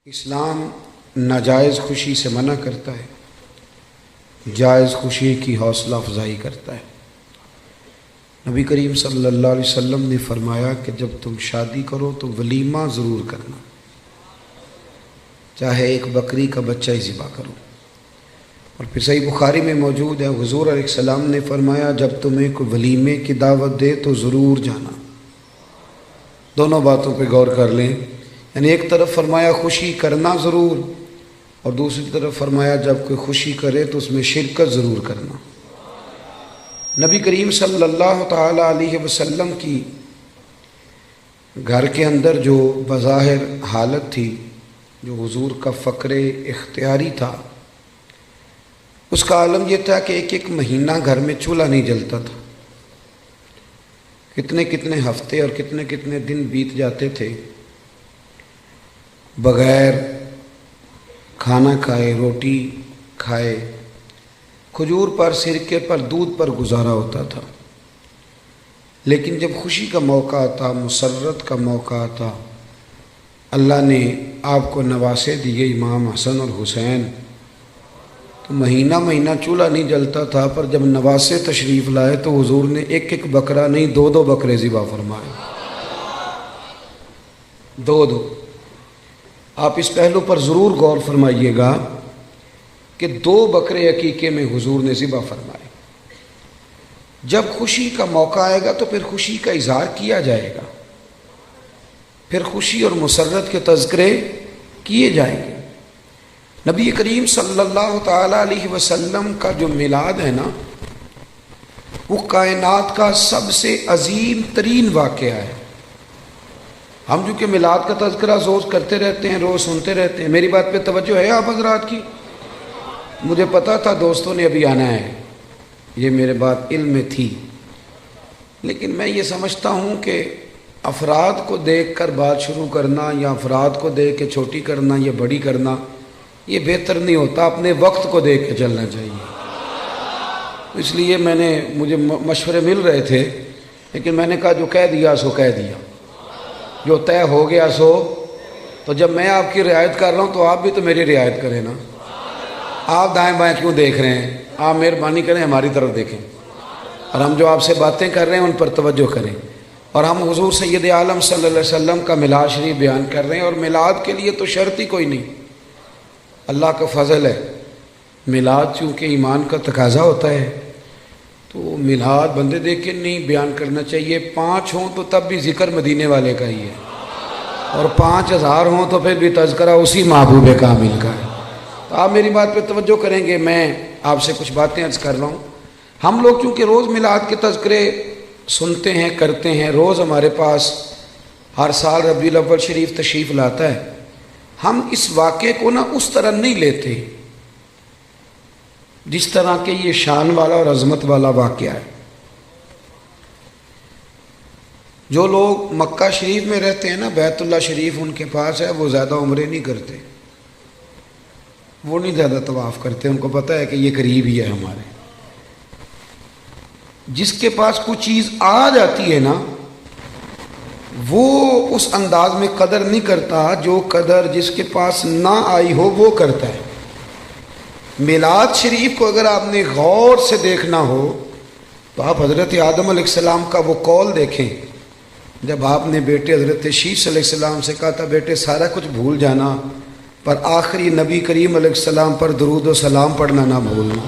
اسلام ناجائز خوشی سے منع کرتا ہے، جائز خوشی کی حوصلہ افزائی کرتا ہے۔ نبی کریم صلی اللہ علیہ وسلم نے فرمایا کہ جب تم شادی کرو تو ولیمہ ضرور کرنا، چاہے ایک بکری کا بچہ ہی ذبح کرو۔ اور پھر صحیح بخاری میں موجود ہے، حضور علیہ السلام نے فرمایا جب تمہیں کوئی ولیمے کی دعوت دے تو ضرور جانا۔ دونوں باتوں پہ غور کر لیں، یعنی ایک طرف فرمایا خوشی کرنا ضرور، اور دوسری طرف فرمایا جب کوئی خوشی کرے تو اس میں شرکت ضرور کرنا۔ نبی کریم صلی اللہ تعالی علیہ وسلم کی گھر کے اندر جو بظاہر حالت تھی، جو حضور کا فقر اختیاری تھا، اس کا عالم یہ تھا کہ ایک ایک مہینہ گھر میں چولہا نہیں جلتا تھا، کتنے کتنے ہفتے اور کتنے کتنے دن بیت جاتے تھے بغیر کھانا کھائے، روٹی کھائے، کھجور پر، سرکے پر، دودھ پر گزارا ہوتا تھا۔ لیکن جب خوشی کا موقع آتا، مسرت کا موقع آتا، اللہ نے آپ کو نواسے دیے امام حسن اور حسین، تو مہینہ مہینہ چولہا نہیں جلتا تھا، پر جب نواسے تشریف لائے تو حضور نے ایک ایک بکرا نہیں، دو دو بکرے ذبح فرمائے، دو دو۔ آپ اس پہلو پر ضرور غور فرمائیے گا کہ دو بکرے عقیقے میں حضور نے ذبح فرمائے۔ جب خوشی کا موقع آئے گا تو پھر خوشی کا اظہار کیا جائے گا، پھر خوشی اور مسرت کے تذکرے کیے جائیں گے۔ نبی کریم صلی اللہ تعالی علیہ وسلم کا جو میلاد ہے نا، وہ کائنات کا سب سے عظیم ترین واقعہ ہے۔ ہم جو کہ میلاد کا تذکرہ روز کرتے رہتے ہیں، روز سنتے رہتے ہیں، میری بات پہ توجہ ہے آپ حضرات کی؟ مجھے پتا تھا دوستوں نے ابھی آنا ہے، یہ میرے بات علم میں تھی، لیکن میں یہ سمجھتا ہوں کہ افراد کو دیکھ کر بات شروع کرنا یا افراد کو دیکھ کے چھوٹی کرنا یا بڑی کرنا یہ بہتر نہیں ہوتا، اپنے وقت کو دیکھ کے چلنا چاہیے۔ اس لیے مجھے مشورے مل رہے تھے، لیکن میں نے کہا جو کہہ دیا سو کہہ دیا، جو طے ہو گیا سو۔ تو جب میں آپ کی رعایت کر رہا ہوں تو آپ بھی تو میری رعایت کریں نا۔ آپ دائیں بائیں کیوں دیکھ رہے ہیں؟ آپ مہربانی کریں ہماری طرف دیکھیں، اور ہم جو آپ سے باتیں کر رہے ہیں ان پر توجہ کریں۔ اور ہم حضور سید عالم صلی اللہ علیہ وسلم کا میلاد شریف بیان کر رہے ہیں، اور میلاد کے لیے تو شرط ہی کوئی نہیں، اللہ کا فضل ہے۔ میلاد چونکہ ایمان کا تقاضا ہوتا ہے تو میلاد بندے دیکھ کے نہیں بیان کرنا چاہیے، 5 ہوں تو تب بھی ذکر مدینے والے کا ہی ہے، اور 5000 ہوں تو پھر بھی تذکرہ اسی محبوب کامل کا ہے۔ تو آپ میری بات پہ توجہ کریں گے، میں آپ سے کچھ باتیں عرض کر رہا ہوں۔ ہم لوگ چونکہ روز میلاد کے تذکرے سنتے ہیں، کرتے ہیں، روز ہمارے پاس ہر سال ربیع الاول شریف تشریف لاتا ہے، ہم اس واقعے کو اس طرح نہیں لیتے جس طرح کہ یہ شان والا اور عظمت والا واقعہ ہے۔ جو لوگ مکہ شریف میں رہتے ہیں نا، بیت اللہ شریف ان کے پاس ہے، وہ زیادہ عمرے نہیں کرتے، وہ نہیں زیادہ طواف کرتے، ان کو پتہ ہے کہ یہ قریب ہی ہے ہمارے۔ جس کے پاس کوئی چیز آ جاتی ہے نا، وہ اس انداز میں قدر نہیں کرتا جو قدر جس کے پاس نہ آئی ہو وہ کرتا ہے۔ میلاد شریف کو اگر آپ نے غور سے دیکھنا ہو تو آپ حضرت آدم علیہ السلام کا وہ قول دیکھیں، جب آپ نے بیٹے حضرت شیش علیہ السلام سے کہا تھا بیٹے سارا کچھ بھول جانا، پر آخری نبی کریم علیہ السلام پر درود و سلام پڑھنا نہ بھولنا۔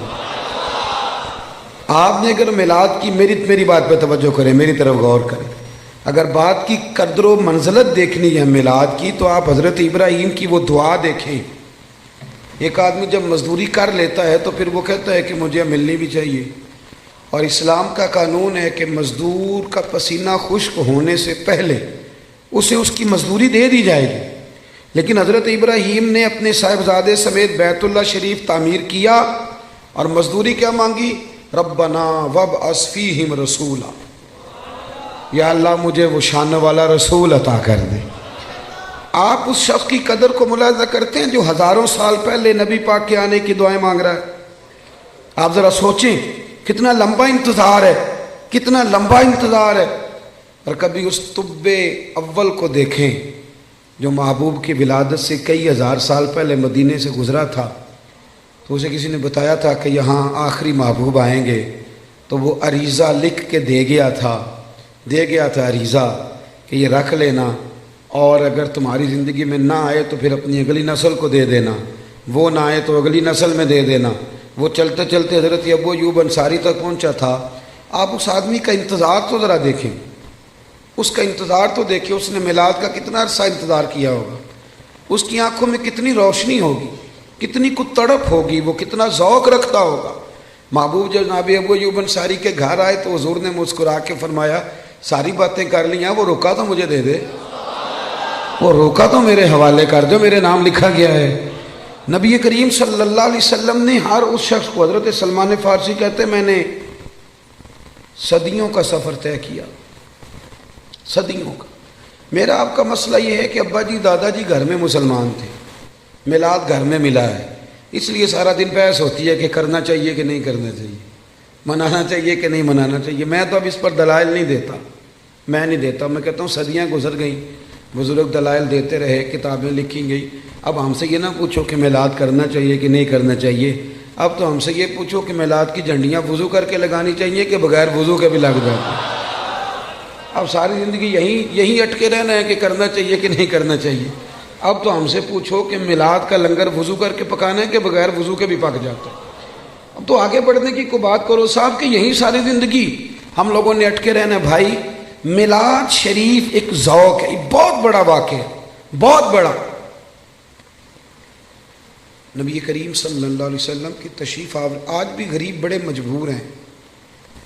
آپ نے اگر میلاد کی، میری بات پہ توجہ کریں، میری طرف غور کریں، اگر بات کی قدر و منزلت دیکھنی ہے میلاد کی تو آپ حضرت ابراہیم کی وہ دعا دیکھیں۔ ایک آدمی جب مزدوری کر لیتا ہے تو پھر وہ کہتا ہے کہ مجھے ملنی بھی چاہیے، اور اسلام کا قانون ہے کہ مزدور کا پسینہ خشک ہونے سے پہلے اسے اس کی مزدوری دے دی جائے گی۔ لیکن حضرت ابراہیم نے اپنے صاحبزادے سمیت بیت اللہ شریف تعمیر کیا، اور مزدوری کیا مانگی؟ ربنا وابعث فیہم رسولا، یا اللہ مجھے وہ شان والا رسول عطا کر دے۔ آپ اس شخص کی قدر کو ملاحظہ کرتے ہیں جو ہزاروں سال پہلے نبی پاک کے آنے کی دعائیں مانگ رہا ہے؟ آپ ذرا سوچیں کتنا لمبا انتظار ہے، کتنا لمبا انتظار ہے۔ اور کبھی اس طب اول کو دیکھیں جو محبوب کی ولادت سے کئی ہزار سال پہلے مدینے سے گزرا تھا، تو اسے کسی نے بتایا تھا کہ یہاں آخری محبوب آئیں گے، تو وہ عریضہ لکھ کے دے گیا تھا عریضہ کہ یہ رکھ لینا، اور اگر تمہاری زندگی میں نہ آئے تو پھر اپنی اگلی نسل کو دے دینا، وہ نہ آئے تو اگلی نسل میں دے دینا۔ وہ چلتے چلتے حضرت ابو ایوب انصاری تک پہنچا تھا۔ آپ اس آدمی کا انتظار تو ذرا دیکھیں، اس کا انتظار تو دیکھیں، اس نے میلاد کا کتنا عرصہ انتظار کیا ہوگا، اس کی آنکھوں میں کتنی روشنی ہوگی، کتنی کو تڑپ ہوگی، وہ کتنا ذوق رکھتا ہوگا۔ محبوب جب جناب ابو ایوب انصاری کے گھر آئے تو حضور نے مسکرا کے فرمایا ساری باتیں کر لی ہیں، وہ روکا تو مجھے دے دے، وہ روکا تو میرے حوالے کر دو، میرے نام لکھا گیا ہے۔ نبی کریم صلی اللہ علیہ وسلم نے ہر اس شخص کو، حضرت سلمان فارسی کہتے میں نے صدیوں کا سفر طے کیا، صدیوں کا۔ میرا آپ کا مسئلہ یہ ہے کہ ابا جی دادا جی گھر میں مسلمان تھے، میلاد گھر میں ملا ہے، اس لیے سارا دن بحث ہوتی ہے کہ کرنا چاہیے کہ نہیں کرنا چاہیے، منانا چاہیے کہ نہیں منانا چاہیے۔ میں تو اب اس پر دلائل نہیں دیتا، میں کہتا ہوں صدیاں گزر گئیں، بزرگ دلائل دیتے رہے، کتابیں لکھی گئی۔ اب ہم سے یہ نہ پوچھو کہ میلاد کرنا چاہیے کہ نہیں کرنا چاہیے، اب تو ہم سے یہ پوچھو کہ میلاد کی جھنڈیاں وضو کر کے لگانی چاہیے کہ بغیر وضو کے بھی لگ جاتی۔ اب ساری زندگی یہی اٹکے رہنا ہے کہ کرنا چاہیے کہ نہیں کرنا چاہیے۔ اب تو ہم سے پوچھو کہ میلاد کا لنگر وضو کر کے پکانا ہے کہ بغیر وضو کے بھی پک جاتا ہے۔ اب تو آگے بڑھنے کی کوئی بات کرو صاحب کہ یہی ساری زندگی ہم لوگوں نے اٹکے رہنا ہے۔ بھائی میلاد شریف ایک ذوق ہے، بہت بڑا واقعہ، بہت بڑا۔ نبی کریم صلی اللہ علیہ وسلم کی تشریف آور، آج بھی غریب بڑے مجبور ہیں،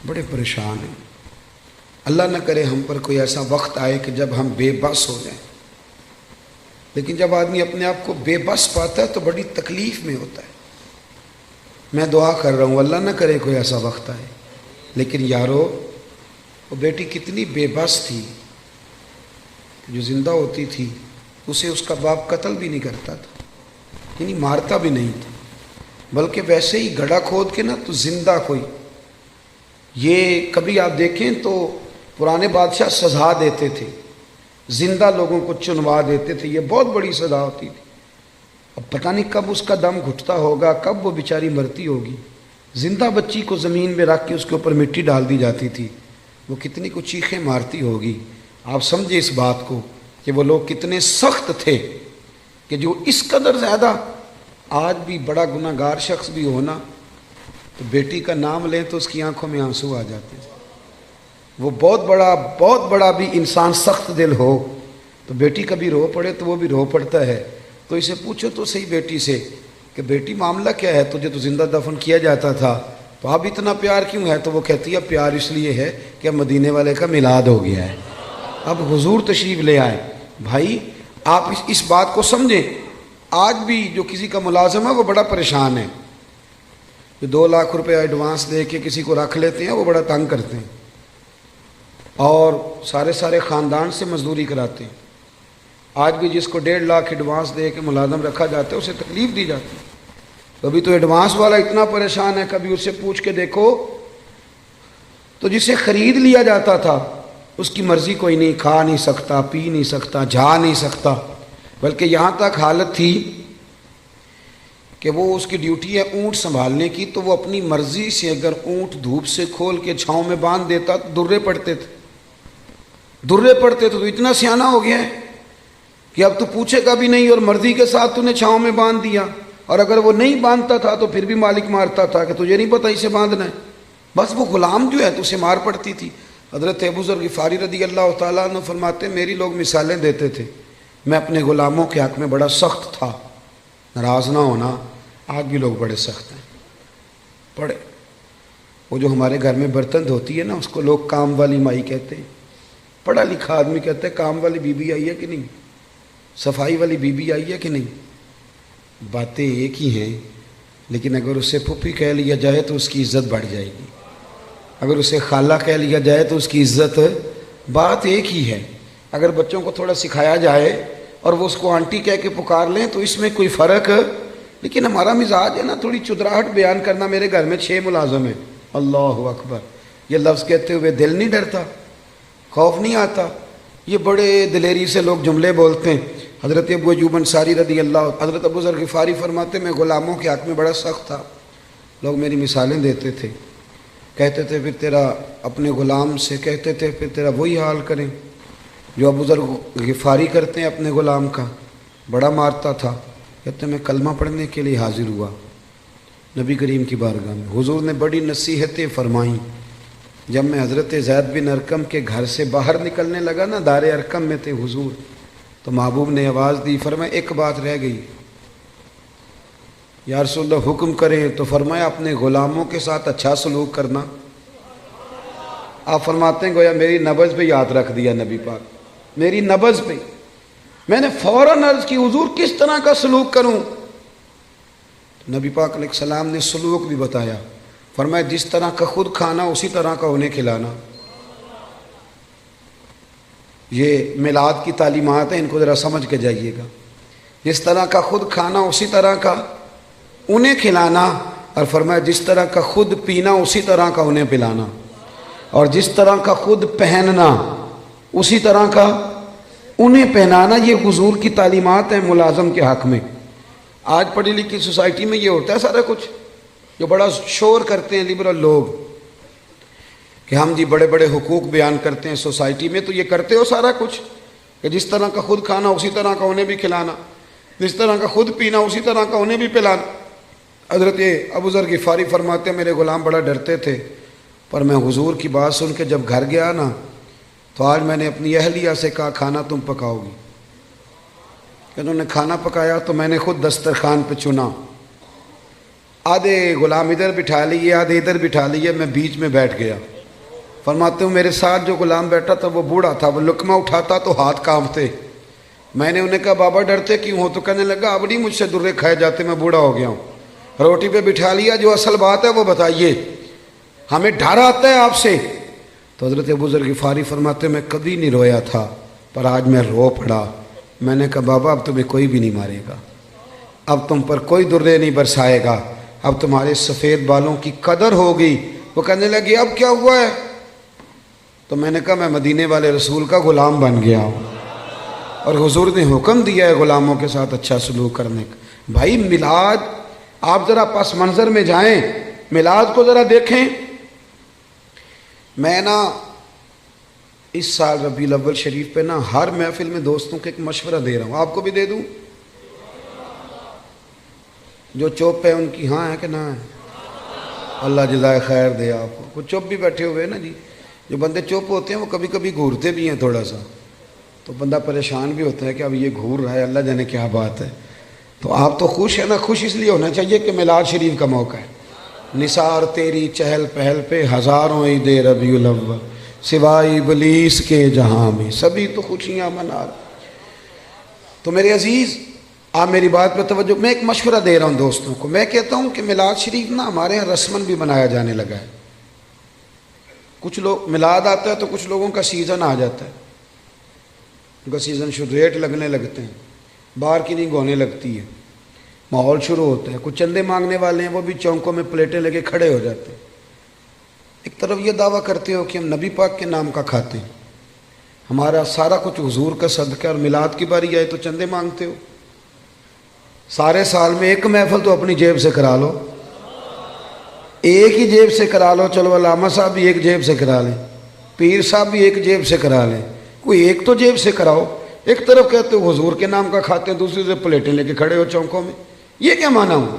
بڑے پریشان ہیں۔ اللہ نہ کرے ہم پر کوئی ایسا وقت آئے کہ جب ہم بے بس ہو جائیں، لیکن جب آدمی اپنے آپ کو بے بس پاتا ہے تو بڑی تکلیف میں ہوتا ہے۔ میں دعا کر رہا ہوں اللہ نہ کرے کوئی ایسا وقت آئے، لیکن یارو وہ بیٹی کتنی بے بس تھی، جو زندہ ہوتی تھی اسے اس کا باپ قتل بھی نہیں کرتا تھا، یعنی مارتا بھی نہیں تھا، بلکہ ویسے ہی گڑھا کھود کے نا تو زندہ کوئی، یہ کبھی آپ دیکھیں تو پرانے بادشاہ سزا دیتے تھے، زندہ لوگوں کو چنوا دیتے تھے، یہ بہت بڑی سزا ہوتی تھی۔ اب پتہ نہیں کب اس کا دم گھٹتا ہوگا، کب وہ بیچاری مرتی ہوگی۔ زندہ بچی کو زمین میں رکھ کے اس کے اوپر مٹی ڈال دی جاتی تھی، وہ کتنی کو چیخیں مارتی ہوگی۔ آپ سمجھے اس بات کو کہ وہ لوگ کتنے سخت تھے کہ جو اس قدر زیادہ، آج بھی بڑا گناہ گار شخص بھی ہونا تو بیٹی کا نام لیں تو اس کی آنکھوں میں آنسو آ جاتے ہیں۔ وہ بہت بڑا بھی انسان سخت دل ہو تو بیٹی کبھی رو پڑے تو وہ بھی رو پڑتا ہے۔ تو اسے پوچھو تو صحیح بیٹی سے کہ بیٹی معاملہ کیا ہے، تجھے تو زندہ دفن کیا جاتا تھا تو اب اتنا پیار کیوں ہے؟ تو وہ کہتی ہے پیار اس لیے ہے کہ اب مدینے والے کا میلاد ہو گیا ہے، اب حضور تشریف لے آئے۔ بھائی آپ اس بات کو سمجھیں، آج بھی جو کسی کا ملازم ہے وہ بڑا پریشان ہے، جو 2 لاکھ روپے ایڈوانس دے کے کسی کو رکھ لیتے ہیں وہ بڑا تنگ کرتے ہیں، اور سارے خاندان سے مزدوری کراتے ہیں۔ آج بھی جس کو 1.5 لاکھ ایڈوانس دے کے ملازم رکھا جاتا ہے اسے تکلیف دی جاتی ہے۔ کبھی تو ایڈوانس والا اتنا پریشان ہے، کبھی اس سے پوچھ کے دیکھو تو جسے خرید لیا جاتا تھا اس کی مرضی کوئی نہیں، کھا نہیں سکتا، پی نہیں سکتا، جا نہیں سکتا، بلکہ یہاں تک حالت تھی کہ وہ اس کی ڈیوٹی ہے اونٹ سنبھالنے کی، تو وہ اپنی مرضی سے اگر اونٹ دھوپ سے کھول کے چھاؤں میں باندھ دیتا تو درے پڑتے تھے، تو اتنا سیانا ہو گیا ہے کہ اب تو پوچھے گا بھی نہیں اور مرضی کے ساتھ تو نے چھاؤں میں باندھ دیا، اور اگر وہ نہیں باندھتا تھا تو پھر بھی مالک مارتا تھا کہ تجھے نہیں پتہ اسے باندھنا ہے، بس وہ غلام جو ہے تو اسے مار پڑتی تھی۔ حضرت ابو ذر غفاری رضی اللہ تعالیٰ عنہ فرماتے میری لوگ مثالیں دیتے تھے، میں اپنے غلاموں کے حق میں بڑا سخت تھا، ناراض نہ ہونا، آج بھی لوگ بڑے سخت ہیں۔ پڑھے وہ جو ہمارے گھر میں برتن دھوتی ہے نا اس کو لوگ کام والی مائی کہتے ہیں، پڑھا لکھا آدمی کہتے ہیں کام والی بی بی آئی ہے کہ نہیں، صفائی والی بی بی آئی ہے کہ نہیں، باتیں ایک ہی ہیں، لیکن اگر اسے پھپھی کہہ لیا جائے تو اس کی عزت بڑھ جائے گی، اگر اسے خالہ کہہ لیا جائے تو اس کی عزت، بات ایک ہی ہے۔ اگر بچوں کو تھوڑا سکھایا جائے اور وہ اس کو آنٹی کہہ کے پکار لیں تو اس میں کوئی فرق، لیکن ہمارا مزاج ہے نا تھوڑی چدراہٹ بیان کرنا۔ میرے گھر میں 6 ملازم ہیں، اللہ اکبر، یہ لفظ کہتے ہوئے دل نہیں ڈرتا، خوف نہیں آتا، یہ بڑے دلیری سے لوگ جملے بولتے ہیں، حضرت ابو ایوب انصاری رضی اللہ، حضرت ابو ذر غفاری فرماتے میں غلاموں کے حق میں بڑا سخت تھا، لوگ میری مثالیں دیتے تھے، کہتے تھے پھر تیرا اپنے غلام سے کہتے تھے پھر تیرا وہی حال کریں جو ابو ذر غفاری کرتے ہیں اپنے غلام کا، بڑا مارتا تھا۔ کہتے میں کلمہ پڑھنے کے لیے حاضر ہوا نبی کریم کی بارگاہ میں، حضور نے بڑی نصیحتیں فرمائیں۔ جب میں حضرت زید بن ارقم کے گھر سے باہر نکلنے لگا نا، دار ارقم میں تھے حضور، تو محبوب نے آواز دی، فرمایا ایک بات رہ گئی، یا رسول اللہ حکم کریں، تو فرمایا اپنے غلاموں کے ساتھ اچھا سلوک کرنا۔ آپ فرماتے ہیں گویا میری نبض پہ یاد رکھ دیا نبی پاک، میری نبض پہ۔ میں نے فوراً عرض کی حضور کس طرح کا سلوک کروں؟ نبی پاک علیہ السلام نے سلوک بھی بتایا، فرمایا جس طرح کا خود کھانا اسی طرح کا انہیں کھلانا۔ یہ میلاد کی تعلیمات ہیں، ان کو ذرا سمجھ کے جائیے گا۔ جس طرح کا خود کھانا اسی طرح کا انہیں کھلانا، اور فرمایا جس طرح کا خود پینا اسی طرح کا انہیں پلانا، اور جس طرح کا خود پہننا اسی طرح کا انہیں پہنانا۔ یہ حضور کی تعلیمات ہیں ملازم کے حق میں۔ آج پڑھی لکھی سوسائٹی میں یہ ہوتا ہے سارا کچھ، جو بڑا شور کرتے ہیں لبرل لوگ کہ ہم جی بڑے بڑے حقوق بیان کرتے ہیں سوسائٹی میں، تو یہ کرتے ہو سارا کچھ کہ جس طرح کا خود کھانا اسی طرح کا انہیں بھی کھلانا، جس طرح کا خود پینا اسی طرح کا انہیں بھی پلانا۔ حضرت ابو ذر غفاری فرماتے ہیں میرے غلام بڑا ڈرتے تھے، پر میں حضور کی بات سن کے جب گھر گیا نا، تو آج میں نے اپنی اہلیہ سے کہا کھانا تم پکاؤ گی۔ کہ انہوں نے کھانا پکایا تو میں نے خود دسترخوان پہ چنا، آدھے غلام ادھر بٹھا لیے آدھے ادھر بٹھا لیے، میں بیچ میں بیٹھ گیا۔ فرماتے ہوں میرے ساتھ جو غلام بیٹھا تھا وہ بوڑھا تھا، وہ لقمہ اٹھاتا تو ہاتھ کانپتے۔ میں نے انہیں کہا بابا ڈرتے کیوں ہو؟ تو کہنے لگا اب نہیں مجھ سے درے کھائے جاتے، میں بوڑھا ہو گیا ہوں۔ روٹی پہ بٹھا لیا، جو اصل بات ہے وہ بتائیے، ہمیں ڈر آتا ہے آپ سے۔ تو حضرت ابو ذر غفاری فرماتے میں کبھی نہیں رویا تھا، پر آج میں رو پڑا۔ میں نے کہا بابا اب تمہیں کوئی بھی نہیں مارے گا، اب تم پر کوئی درے نہیں برسائے گا، اب تمہارے سفید بالوں کی قدر ہوگی۔ وہ کہنے لگے اب کیا ہوا ہے؟ تو میں نے کہا میں مدینے والے رسول کا غلام بن گیا ہوں، اور حضور نے حکم دیا ہے غلاموں کے ساتھ اچھا سلوک کرنے کا۔ بھائی میلاد، آپ ذرا پس منظر میں جائیں، میلاد کو ذرا دیکھیں۔ میں نا اس سال ربیع الاول شریف پہ نا ہر محفل میں دوستوں کو ایک مشورہ دے رہا ہوں، آپ کو بھی دے دوں؟ جو چوپ ہے ان کی ہاں ہے کہ نہ ہے؟ اللہ جزائے خیر دے آپ کو۔ کچھ چوپ بھی بیٹھے ہوئے نا جی، جو بندے چوپ ہوتے ہیں وہ کبھی کبھی گھورتے بھی ہیں تھوڑا سا، تو بندہ پریشان بھی ہوتا ہے کہ اب یہ گھور رہا ہے، اللہ جانے کیا بات ہے۔ تو آپ تو خوش ہیں نا، خوش اس لیے ہونا چاہیے کہ میلاد شریف کا موقع ہے۔ نثار تیری چہل پہل پہ ہزاروں عید ربیع الاول، سوائے ابلیس کے جہاں میں سبھی تو خوشیاں منا رہے۔ تو میرے عزیز آپ میری بات پہ توجہ، میں ایک مشورہ دے رہا ہوں دوستوں کو۔ میں کہتا ہوں کہ میلاد شریف نا ہمارے یہاں رسمن بھی منایا جانے لگا ہے۔ کچھ لوگ میلاد آتا ہے تو کچھ لوگوں کا سیزن آ جاتا ہے، ان کا سیزن شروع، ریٹ لگنے لگتے ہیں، باہر کی نہیں گونے لگتی ہے، ماحول شروع ہوتا ہے۔ کچھ چندے مانگنے والے ہیں وہ بھی چونکوں میں پلیٹیں لے کے کھڑے ہو جاتے ہیں۔ ایک طرف یہ دعویٰ کرتے ہو کہ ہم نبی پاک کے نام کا کھاتے ہیں، ہمارا سارا کچھ حضور کا صدقہ، اور میلاد کی باری آئے تو چندے مانگتے ہو۔ سارے سال میں ایک محفل تو اپنی جیب سے کرا لو، ایک ہی جیب سے کرا لو، چلو علامہ صاحب بھی ایک جیب سے کرا لیں، پیر صاحب بھی ایک جیب سے کرا لیں، کوئی ایک تو جیب سے کراؤ۔ ایک طرف کہتے ہو حضور کے نام کا کھاتے ہیں، دوسری طرف پلیٹیں لے کے کھڑے ہو چونکوں میں، یہ کیا معنی ہوا؟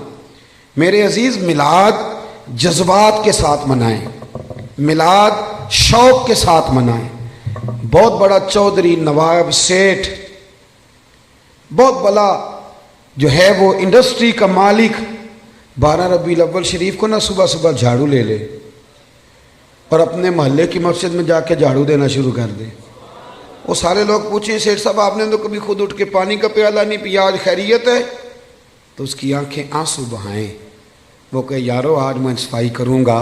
میرے عزیز میلاد جذبات کے ساتھ منائیں، میلاد شوق کے ساتھ منائیں۔ بہت بڑا چودھری، نواب، سیٹھ، بہت بڑا جو ہے وہ انڈسٹری کا مالک 12 ربیع الاول شریف کو نا صبح صبح جھاڑو لے لے اور اپنے محلے کی مسجد میں جا کے جھاڑو دینا شروع کر دے۔ وہ سارے لوگ پوچھیں سیٹھ صاحب آپ نے تو کبھی خود اٹھ کے پانی کا پیالہ نہیں پیا، آج خیریت ہے؟ تو اس کی آنکھیں آنسو بہائیں، وہ کہے یارو آج میں صفائی کروں گا،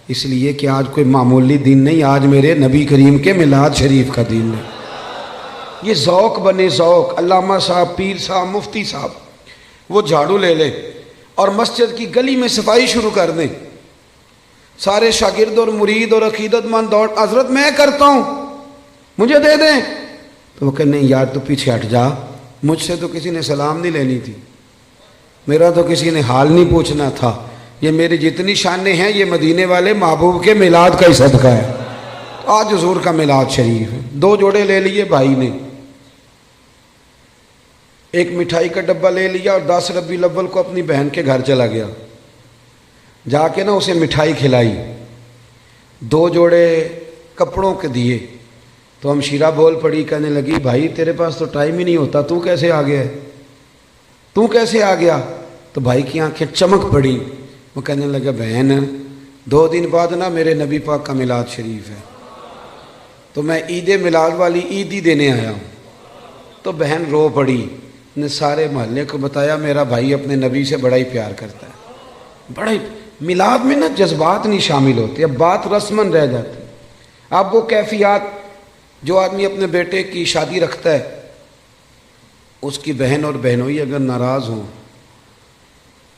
اس لیے کہ آج کوئی معمولی دن نہیں، آج میرے نبی کریم کے میلاد شریف کا دن ہے۔ یہ ذوق بنے، ذوق۔ علامہ صاحب، پیر صاحب، مفتی صاحب وہ جھاڑو لے لے اور مسجد کی گلی میں صفائی شروع کر دیں، سارے شاگرد اور مرید اور عقیدت مند دوڑ، حضرت میں کرتا ہوں مجھے دے دیں۔ تو وہ کہ نہیں یار تو پیچھے ہٹ جا، مجھ سے تو کسی نے سلام نہیں لینی تھی، میرا تو کسی نے حال نہیں پوچھنا تھا، یہ میری جتنی شانیں ہیں یہ مدینے والے محبوب کے میلاد کا ہی صدقہ ہے۔ آج حضور کا میلاد شریف ہے، 2 جوڑے لے لیے بھائی نے، ایک مٹھائی کا ڈبہ لے لیا اور 10 ربیع الاول کو اپنی بہن کے گھر چلا گیا، جا کے نا اسے مٹھائی کھلائی، 2 جوڑے کپڑوں کے دیے، تو ہم شیرہ بول پڑی، کہنے لگی بھائی تیرے پاس تو ٹائم ہی نہیں ہوتا، تو کیسے آ گیا ہے؟ تو کیسے آ گیا؟ تو بھائی کی آنکھیں چمک پڑی، وہ کہنے لگا بہن 2 دن بعد نا میرے نبی پاک کا میلاد شریف ہے، تو میں عید میلاد والی عید ہی دینے آیا ہوں۔ تو بہن رو پڑی، نے سارے محلے کو بتایا میرا بھائی اپنے نبی سے بڑا ہی پیار کرتا ہے، بڑا ہی۔ میلاد میں نا جذبات نہیں شامل ہوتے، اب بات رسمن رہ جاتی۔ اب وہ کیفیات جو آدمی اپنے بیٹے کی شادی رکھتا ہے، اس کی بہن اور بہنوئی اگر ناراض ہوں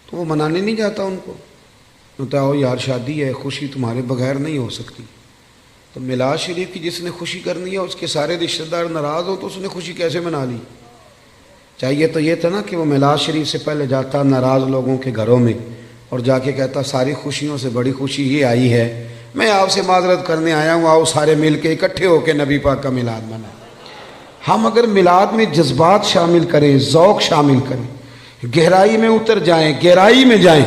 تو وہ منانے نہیں جاتا ان کو، بتاؤ یار شادی ہے، خوشی تمہارے بغیر نہیں ہو سکتی۔ تو میلاد شریف کی جس نے خوشی کرنی ہے اس کے سارے رشتہ دار ناراض ہوں تو اس نے خوشی کیسے منا لی؟ چاہیے تو یہ تھا نا کہ وہ میلاد شریف سے پہلے جاتا ناراض لوگوں کے گھروں میں اور جا کے کہتا ساری خوشیوں سے بڑی خوشی یہ آئی ہے، میں آپ سے معذرت کرنے آیا ہوں، آؤ سارے مل کے اکٹھے ہو کے نبی پاک کا میلاد منائیں۔ ہم اگر میلاد میں جذبات شامل کریں، ذوق شامل کریں، گہرائی میں اتر جائیں، گہرائی میں جائیں،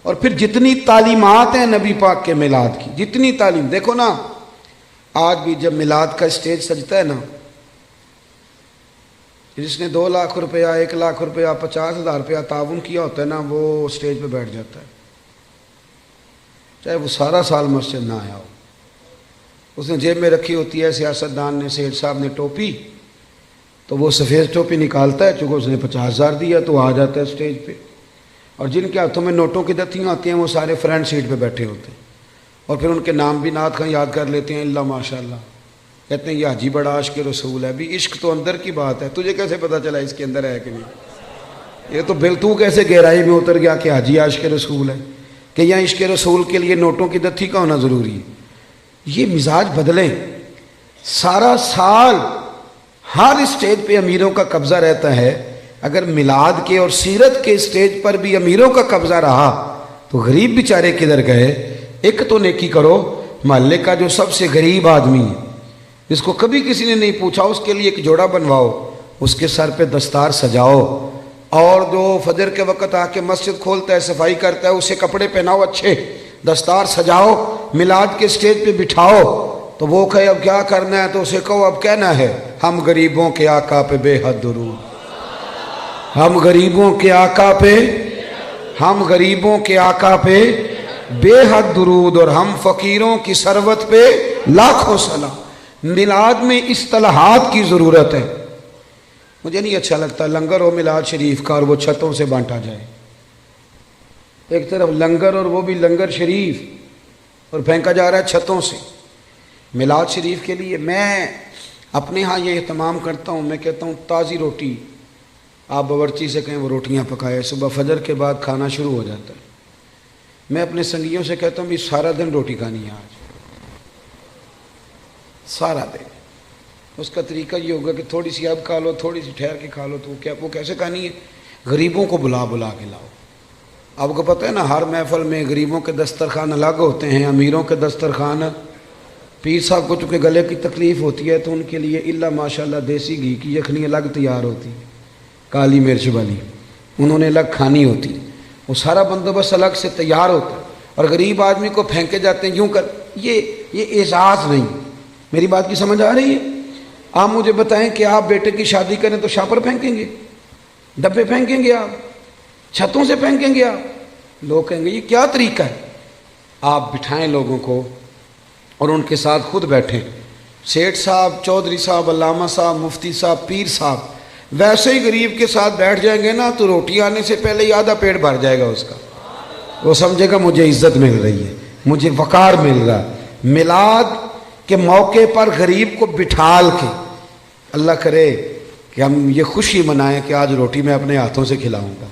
اور پھر جتنی تعلیمات ہیں نبی پاک کے میلاد کی، جتنی تعلیم، دیکھو نا آج بھی جب میلاد کا اسٹیج سجتا ہے نا، جس نے 2 لاکھ روپیہ، 1 لاکھ روپیہ، 50,000 روپیہ تعاون کیا ہوتا ہے نا، وہ اسٹیج پہ بیٹھ جاتا ہے، چاہے وہ سارا سال مسجد نہ آیا ہو۔ اس نے جیب میں رکھی ہوتی ہے، سیاستدان نے، سیٹھ صاحب نے ٹوپی، تو وہ سفید ٹوپی نکالتا ہے، چونکہ اس نے 50,000 دیا تو آ جاتا ہے اسٹیج پہ، اور جن کے ہاتھوں میں نوٹوں کی دتیاں آتی ہیں وہ سارے فرنٹ سیٹ پہ بیٹھے ہوتے ہیں، اور پھر ان کے نام بھی نعت خواں یاد کر لیتے ہیں، اللہ ماشاء اللہ، کہتے ہیں یہ حاجی بڑا عاشق رسول ہے۔ بھی عشق تو اندر کی بات ہے، تجھے کیسے پتہ چلا اس کے اندر ہے کہ نہیں؟ یہ تو تو کیسے گہرائی میں اتر گیا کہ حاجی عاشق رسول ہے، کہ یہاں عشق رسول کے لیے نوٹوں کی دتی کا ہونا ضروری ہے؟ یہ مزاج بدلیں۔ سارا سال ہر اسٹیج پہ امیروں کا قبضہ رہتا ہے، اگر میلاد کے اور سیرت کے اسٹیج پر بھی امیروں کا قبضہ رہا تو غریب بیچارے کدھر گئے؟ ایک تو نیکی کرو، محلے کا جو سب سے غریب آدمی ہے جس کو کبھی کسی نے نہیں پوچھا اس کے لیے ایک جوڑا بنواؤ، اس کے سر پہ دستار سجاؤ، اور جو فجر کے وقت آ کے مسجد کھولتا ہے، صفائی کرتا ہے، اسے کپڑے پہناؤ اچھے، دستار سجاؤ، میلاد کے اسٹیج پہ بٹھاؤ، تو وہ کہے اب کیا کرنا ہے تو اسے کہو اب کہنا ہے ہم غریبوں کے آقا پہ بے حد درود، ہم غریبوں کے آقا پہ، ہم غریبوں کے آقا پہ بے حد درود، اور ہم فقیروں کی ثروت پہ لاکھوں سلام۔ میلاد میں اصطلاحات کی ضرورت ہے۔ مجھے نہیں اچھا لگتا لنگر ہو میلاد شریف کا اور وہ چھتوں سے بانٹا جائے، ایک طرف لنگر اور وہ بھی لنگر شریف، اور پھینکا جا رہا ہے چھتوں سے۔ میلاد شریف کے لیے میں اپنے ہاں یہ اہتمام کرتا ہوں، میں کہتا ہوں تازی روٹی آپ باورچی سے کہیں وہ روٹیاں پکائے، صبح فجر کے بعد کھانا شروع ہو جاتا ہے۔ میں اپنے سنگیوں سے کہتا ہوں بھی سارا دن روٹی کھانی ہے آج، سارا دن۔ اس کا طریقہ یہ ہوگا کہ تھوڑی سی اب کھا لو، تھوڑی سی ٹھہر کے کھا لو، تو وہ کیسے کھانی ہے؟ غریبوں کو بلا بلا کے لاؤ۔ آپ کو پتہ ہے نا ہر محفل میں غریبوں کے دسترخوان الگ ہوتے ہیں، امیروں کے دسترخوان۔ پیر صاحب کو چونکہ گلے کی تکلیف ہوتی ہے تو ان کے لیے اللہ ماشاءاللہ دیسی گھی کی یخنی الگ تیار ہوتی، کالی مرچ والی، انہوں نے الگ کھانی ہوتی، وہ سارا بندوبست الگ سے تیار ہوتا ہے، اور غریب آدمی کو پھینکے جاتے ہیں یوں کر۔ یہ اعزاز نہیں۔ میری بات کی سمجھ آ رہی ہے؟ آپ مجھے بتائیں کہ آپ بیٹے کی شادی کریں تو شاپر پھینکیں گے، ڈبے پھینکیں گے، آپ چھتوں سے پھینکیں گے؟ آپ لوگ کہیں گے یہ کیا طریقہ ہے؟ آپ بٹھائیں لوگوں کو اور ان کے ساتھ خود بیٹھیں، سیٹھ صاحب، چودھری صاحب، علامہ صاحب، مفتی صاحب، پیر صاحب، ویسے ہی غریب کے ساتھ بیٹھ جائیں گے نا تو روٹی آنے سے پہلے ہی آدھا پیٹ بھر جائے گا اس کا، وہ سمجھے گا مجھے عزت مل رہی ہے، مجھے وقار مل رہا ہے۔ میلاد کے موقع پر غریب کو بٹھال کے، اللہ کرے کہ ہم یہ خوشی منائیں کہ آج روٹی میں اپنے ہاتھوں سے کھلاؤں گا،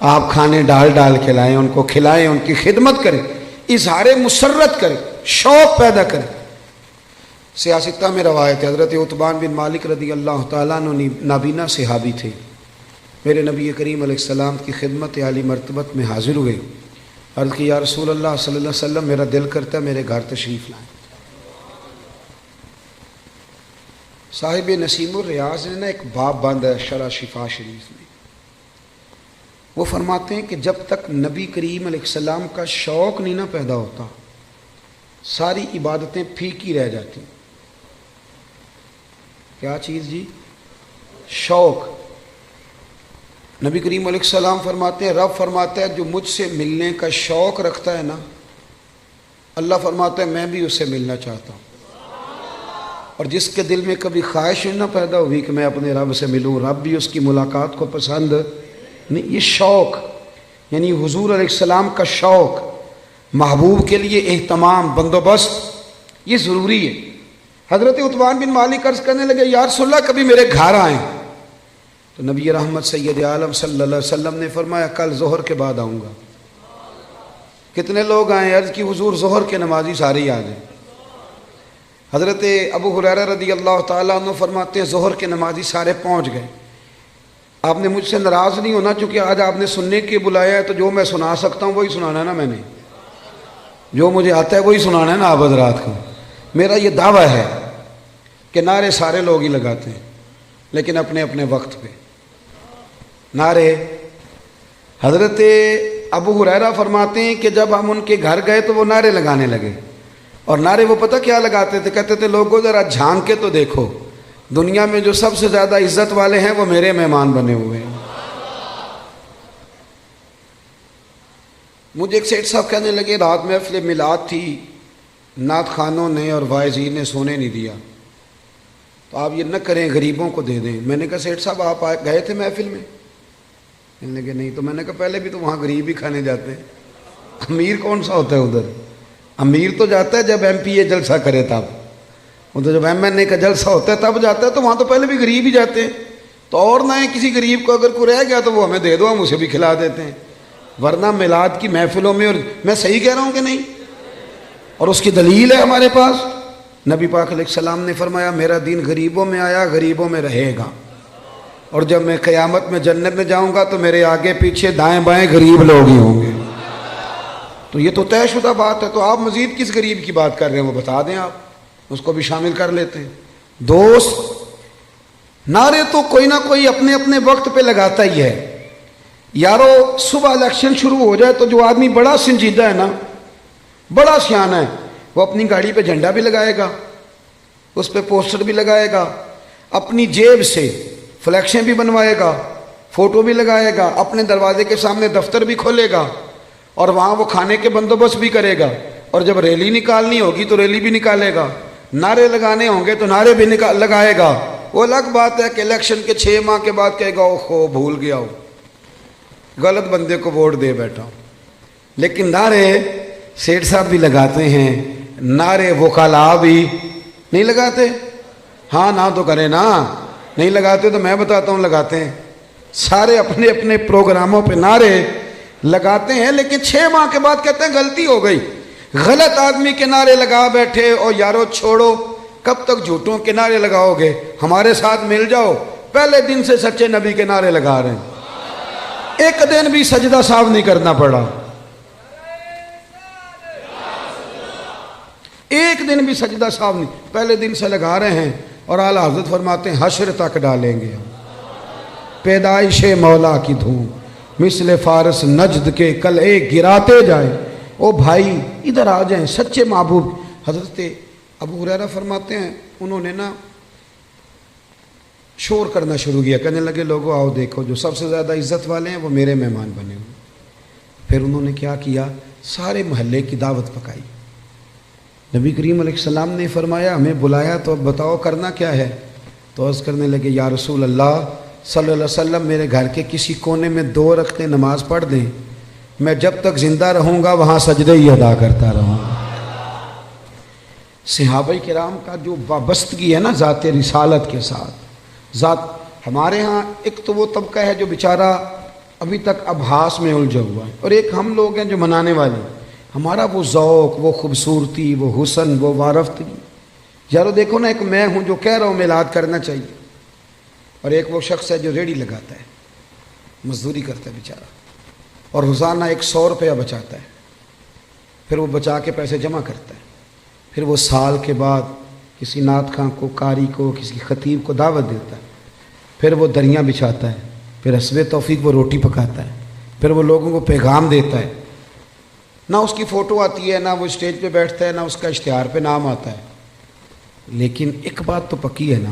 آپ کھانے ڈال ڈال کھلائیں، ان کو کھلائیں، ان کی خدمت کریں، اظہار مسرت کریں، شوق پیدا کریں۔ سیاستہ میں روایت ہے، حضرت عتبان بن مالک رضی اللہ تعالیٰ عنہ نابینا صحابی تھے، میرے نبی کریم علیہ السلام کی خدمت عالی مرتبت میں حاضر ہوئے، عرض کی یا رسول اللہ صلی اللہ علیہ وسلم میرا دل کرتا ہے میرے گھر تشریف لائیں۔ صاحب نسیم الریاض نے ایک باب باندھا ہے شرح شفا شریف میں، وہ فرماتے ہیں کہ جب تک نبی کریم علیہ السلام کا شوق نہیں نہ پیدا ہوتا ساری عبادتیں پھیکی رہ جاتی۔ کیا چیز جی؟ شوق۔ نبی کریم علیہ السلام فرماتے ہیں، رب فرماتا ہے جو مجھ سے ملنے کا شوق رکھتا ہے نا، اللہ فرماتا ہے میں بھی اس سے ملنا چاہتا ہوں، اور جس کے دل میں کبھی خواہش نہ پیدا ہوئی کہ میں اپنے رب سے ملوں، رب بھی اس کی ملاقات کو پسند نہیں۔ یہ شوق یعنی حضور علیہ السلام کا شوق، محبوب کے لیے اہتمام، بندوبست، یہ ضروری ہے۔ حضرت عتبان بن مالک عرض کرنے لگے یا رسول اللہ کبھی میرے گھر آئیں، تو نبی رحمت سید عالم صلی اللہ علیہ وسلم نے فرمایا کل ظہر کے بعد آؤں گا۔ کتنے لوگ آئیں؟ عرض کی حضور ظہر کے نمازی سارے ہی آ جائیں۔ حضرت ابو ہریرہ رضی اللہ تعالیٰ عنہ فرماتے ہیں ظہر کے نمازی سارے پہنچ گئے۔ آپ نے مجھ سے ناراض نہیں ہونا چونکہ آج آپ نے سننے کے بلایا ہے، تو جو میں سنا سکتا ہوں وہی سنانا ہے نا، میں نے جو مجھے آتا ہے وہی سنانا ہے نا آپ حضرات کو۔ میرا یہ دعویٰ ہے کہ نعرے سارے لوگ ہی لگاتے ہیں لیکن اپنے اپنے وقت پہ نعرے۔ حضرت ابو ہریرہ فرماتے ہیں کہ جب ہم ان کے گھر گئے تو وہ نعرے لگانے لگے، اور نعرے وہ پتہ کیا لگاتے تھے؟ کہتے تھے لوگوں ذرا جھانک کے تو دیکھو، دنیا میں جو سب سے زیادہ عزت والے ہیں وہ میرے مہمان بنے ہوئے ہیں۔ مجھے ایک سیٹ صاحب کہنے لگے رات محفل میلاد تھی، نعت خانوں نے اور واعظین نے سونے نہیں دیا، تو آپ یہ نہ کریں غریبوں کو دے دیں۔ میں نے کہا سیٹ صاحب آپ گئے تھے محفل میں؟ کہنے لگے نہیں۔ تو میں نے کہا پہلے بھی تو وہاں غریب ہی کھانے جاتے ہیں، امیر کون سا ہوتا ہے ادھر؟ امیر تو جاتا ہے جب ایم پی اے جلسہ کرے تب، ادھر جب ایم این اے کا جلسہ ہوتا ہے تب جاتا ہے، تو وہاں تو پہلے بھی غریب ہی جاتے ہیں۔ تو اور نہ ہے کسی غریب کو اگر کوئی رہ گیا تو وہ ہمیں دے دو، ہم اسے بھی کھلا دیتے ہیں، ورنہ میلاد کی محفلوں میں، اور میں صحیح کہہ رہا ہوں کہ نہیں؟ اور اس کی دلیل ہے ہمارے پاس، نبی پاک علیہ السلام نے فرمایا میرا دین غریبوں میں آیا غریبوں میں رہے گا، اور جب میں قیامت میں جنت میں جاؤں گا تو میرے آگے پیچھے دائیں بائیں غریب لوگ ہی ہوں گے۔ تو یہ تو طے شدہ بات ہے، تو آپ مزید کس غریب کی بات کر رہے ہیں وہ بتا دیں، آپ اس کو بھی شامل کر لیتے ہیں۔ دوست، نعرے تو کوئی نہ کوئی اپنے اپنے وقت پہ لگاتا ہی ہے۔ یارو صبح الیکشن شروع ہو جائے تو جو آدمی بڑا سنجیدہ ہے نا، بڑا سیانہ ہے، وہ اپنی گاڑی پہ جھنڈا بھی لگائے گا، اس پہ پوسٹر بھی لگائے گا، اپنی جیب سے فلیکشیں بھی بنوائے گا، فوٹو بھی لگائے گا، اپنے دروازے کے سامنے دفتر بھی کھولے گا، اور وہاں وہ کھانے کے بندوبست بھی کرے گا، اور جب ریلی نکالنی ہوگی تو ریلی بھی نکالے گا، نعرے لگانے ہوں گے تو نعرے بھی لگائے گا۔ وہ الگ بات ہے کہ الیکشن کے 6 ماہ کے بعد کہے گا اوہ بھول گیا ہو، غلط بندے کو ووٹ دے بیٹھا ہوں۔ لیکن نعرے سیٹھ صاحب بھی لگاتے ہیں، نعرے وکلاء بھی نہیں لگاتے؟ ہاں نہ تو کریں نا، نہیں لگاتے تو میں بتاتا ہوں لگاتے ہیں، سارے اپنے اپنے پروگراموں پہ نعرے لگاتے ہیں، لیکن 6 ماہ کے بعد کہتے ہیں غلطی ہو گئی، غلط آدمی کے نعرے لگا بیٹھے، اور یارو چھوڑو، کب تک جھوٹوں کے نعرے لگاؤ گے؟ ہمارے ساتھ مل جاؤ، پہلے دن سے سچے نبی کے نعرے لگا رہے ہیں، ایک دن بھی سجدہ صاف نہیں کرنا پڑا، ایک دن بھی سجدہ صاف نہیں، پہلے دن سے لگا رہے ہیں، اور اعلیٰ حضرت فرماتے ہیں حشر تک ڈالیں گے پیدائش مولا کی دھوم، مثل فارس نجد کے قلعے گراتے جائیں۔ او بھائی ادھر آ جائیں، سچے محبوب۔ حضرت ابو ہریرہ فرماتے ہیں انہوں نے نا شور کرنا شروع کیا، کہنے لگے لوگوں آؤ دیکھو جو سب سے زیادہ عزت والے ہیں وہ میرے مہمان بنے ہوئے۔ پھر انہوں نے کیا کیا؟ سارے محلے کی دعوت پکائی۔ نبی کریم علیہ السلام نے فرمایا ہمیں بلایا تو اب بتاؤ کرنا کیا ہے؟ تو عرض کرنے لگے یا رسول اللہ صلی اللہ علیہ وسلم میرے گھر کے کسی کونے میں 2 رکعتیں نماز پڑھ دیں، میں جب تک زندہ رہوں گا وہاں سجدے ہی ادا کرتا رہوں گا۔ صحابہ کرام کا جو وابستگی ہے نا ذات رسالت کے ساتھ، ہمارے ہاں ایک تو وہ طبقہ ہے جو بیچارہ ابھی تک ابحاث میں الجھا ہوا ہے، اور ایک ہم لوگ ہیں جو منانے والے۔ ہمارا وہ ذوق، وہ خوبصورتی، وہ حسن، وہ وارفتگی، یارو دیکھو نا، ایک میں ہوں جو کہہ رہا ہوں میلاد کرنا چاہیے، اور ایک وہ شخص ہے جو ریڑھی لگاتا ہے، مزدوری کرتا ہے بیچارہ، اور روزانہ 100 روپیہ بچاتا ہے، پھر وہ بچا کے پیسے جمع کرتا ہے، پھر وہ سال کے بعد کسی نعت خواں کو، قاری کو، کسی خطیب کو دعوت دیتا ہے، پھر وہ دریاں بچھاتا ہے، پھر حسب توفیق وہ روٹی پکاتا ہے، پھر وہ لوگوں کو پیغام دیتا ہے، نہ اس کی فوٹو آتی ہے، نہ وہ اسٹیج پہ بیٹھتا ہے، نہ اس کا اشتہار پہ نام آتا ہے، لیکن ایک بات تو پکی ہے نا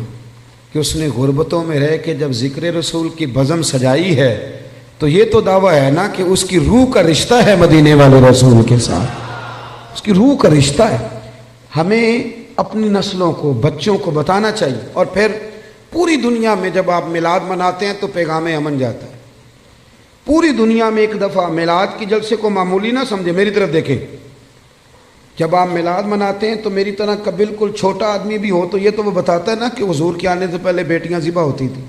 کہ اس نے غربتوں میں رہ کے جب ذکر رسول کی بزم سجائی ہے تو یہ تو دعویٰ ہے نا کہ اس کی روح کا رشتہ ہے مدینے والے رسول کے ساتھ، اس کی روح کا رشتہ ہے۔ ہمیں اپنی نسلوں کو، بچوں کو بتانا چاہیے، اور پھر پوری دنیا میں جب آپ میلاد مناتے ہیں تو پیغام امن جاتا ہے۔ پوری دنیا میں ایک دفعہ میلاد کی جلسے کو معمولی نہ سمجھے، میری طرف دیکھیں، جب آپ میلاد مناتے ہیں تو میری طرح کا بالکل چھوٹا آدمی بھی ہو تو یہ تو وہ بتاتا ہے نا کہ حضور کے آنے سے پہلے بیٹیاں ذبح ہوتی تھیں،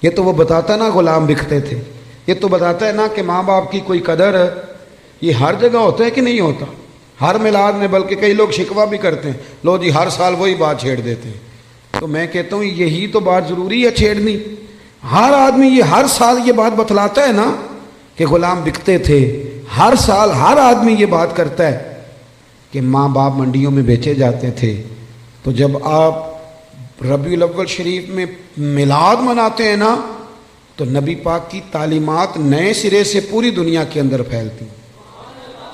یہ تو وہ بتاتا ہے نا غلام بکتے تھے، یہ تو بتاتا ہے نا کہ ماں باپ کی کوئی قدر ہے۔ یہ ہر جگہ ہوتا ہے کہ نہیں ہوتا؟ ہر میلاد میں، بلکہ کئی لوگ شکوہ بھی کرتے ہیں، لو جی ہر سال وہی بات چھیڑ دیتے ہیں، تو میں کہتا ہوں یہی تو بات ضروری ہے چھیڑنی۔ ہر آدمی یہ ہر سال یہ بات بتلاتا ہے نا کہ غلام بکتے تھے، ہر سال ہر آدمی یہ بات کرتا ہے کہ ماں باپ منڈیوں میں بیچے جاتے تھے۔ تو جب آپ ربیع الاول شریف میں میلاد مناتے ہیں نا تو نبی پاک کی تعلیمات نئے سرے سے پوری دنیا کے اندر پھیلتی،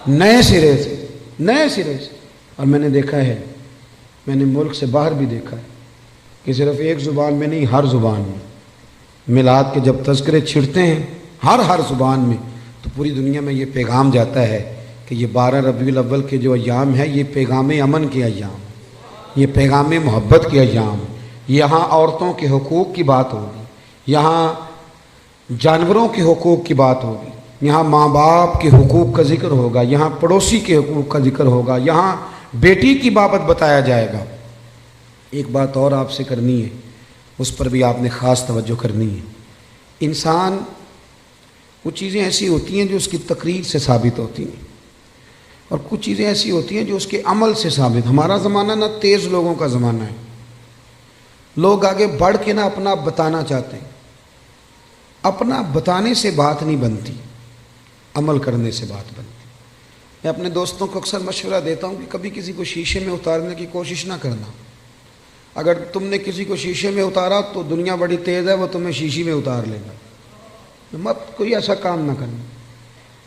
نئے سرے سے، نئے سرے سے۔ اور میں نے دیکھا ہے، میں نے ملک سے باہر بھی دیکھا ہے کہ صرف ایک زبان میں نہیں، ہر زبان میں میلاد کے جب تذکرے چھڑتے ہیں ہر زبان میں، تو پوری دنیا میں یہ پیغام جاتا ہے کہ یہ 12 ربیع الاول کے جو ایام ہے یہ پیغام امن کے ایام، یہ پیغام محبت کے ایام۔ یہاں عورتوں کے حقوق کی بات ہوگی، یہاں جانوروں کے حقوق کی بات ہوگی، یہاں ماں باپ کے حقوق کا ذکر ہوگا، یہاں پڑوسی کے حقوق کا ذکر ہوگا، یہاں بیٹی کی بابت بتایا جائے گا۔ ایک بات اور آپ سے کرنی ہے، اس پر بھی آپ نے خاص توجہ کرنی ہے۔ انسان، کچھ چیزیں ایسی ہوتی ہیں جو اس کی تقریر سے ثابت ہوتی ہیں، اور کچھ چیزیں ایسی ہوتی ہیں جو اس کے عمل سے ثابت۔ ہمارا زمانہ نا تیز لوگوں کا زمانہ ہے، لوگ آگے بڑھ کے نا اپنا بتانا چاہتے ہیں، اپنا بتانے سے بات نہیں بنتی، عمل کرنے سے بات بنتی۔ میں اپنے دوستوں کو اکثر مشورہ دیتا ہوں کہ کبھی کسی کو شیشے میں اتارنے کی کوشش نہ کرنا۔ اگر تم نے کسی کو شیشے میں اتارا تو دنیا بڑی تیز ہے، وہ تمہیں شیشے میں اتار لے گا، مت کوئی ایسا کام نہ کرنا۔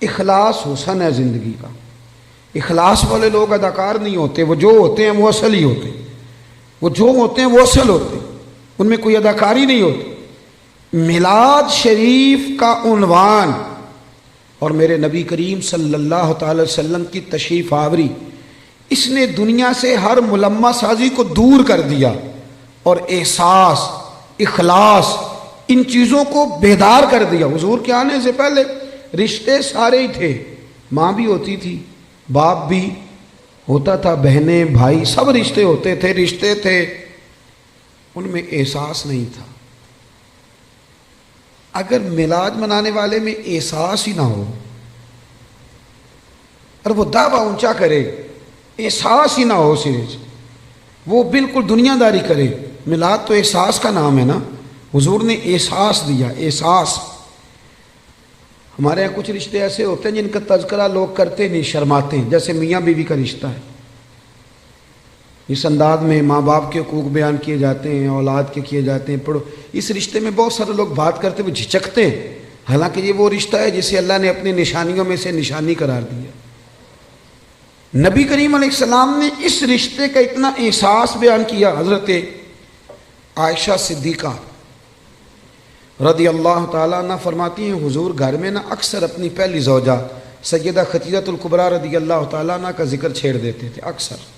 اخلاص حسن ہے زندگی کا، اخلاص والے لوگ اداکار نہیں ہوتے، وہ جو ہوتے ہیں وہ اصل ہی ہوتے ہیں، وہ جو ہوتے ہیں وہ اصل ہوتے ہیں، ان میں کوئی اداکاری نہیں ہوتی۔ میلاد شریف کا عنوان اور میرے نبی کریم صلی اللہ تعالی وسلم کی تشریف آوری، اس نے دنیا سے ہر ملمہ سازی کو دور کر دیا، اور احساس، اخلاص، ان چیزوں کو بیدار کر دیا۔ حضور کے آنے سے پہلے رشتے سارے ہی تھے، ماں بھی ہوتی تھی، باپ بھی ہوتا تھا، بہنیں بھائی سب رشتے ہوتے تھے، رشتے تھے، ان میں احساس نہیں تھا۔ اگر میلاد منانے والے میں احساس ہی نہ ہو اور وہ دعویٰ اونچا کرے، احساس ہی نہ ہو سرے سے، وہ بالکل دنیا داری کرے، میلاد تو احساس کا نام ہے نا، حضور نے احساس دیا، احساس۔ ہمارے یہاں کچھ رشتے ایسے ہوتے ہیں جن کا تذکرہ لوگ کرتے نہیں، شرماتے ہیں، جیسے میاں بیوی کا رشتہ ہے، اس انداز میں ماں باپ کے حقوق بیان کیے جاتے ہیں، اولاد کے کیے جاتے ہیں، پڑھو، اس رشتے میں بہت سارے لوگ بات کرتے ہوئے جھجکتے ہیں، حالانکہ یہ وہ رشتہ ہے جسے اللہ نے اپنی نشانیوں میں سے نشانی قرار دیا۔ نبی کریم علیہ السلام نے اس رشتے کا اتنا احساس بیان کیا۔ حضرت عائشہ صدیقہ رضی اللہ تعالیٰ عنہ فرماتی ہیں، حضور گھر میں نا اکثر اپنی پہلی زوجہ سیدہ خدیجہ الکبریٰ رضی اللہ تعالیٰ عنہ کا ذکر چھیڑ دیتے تھے۔ اکثر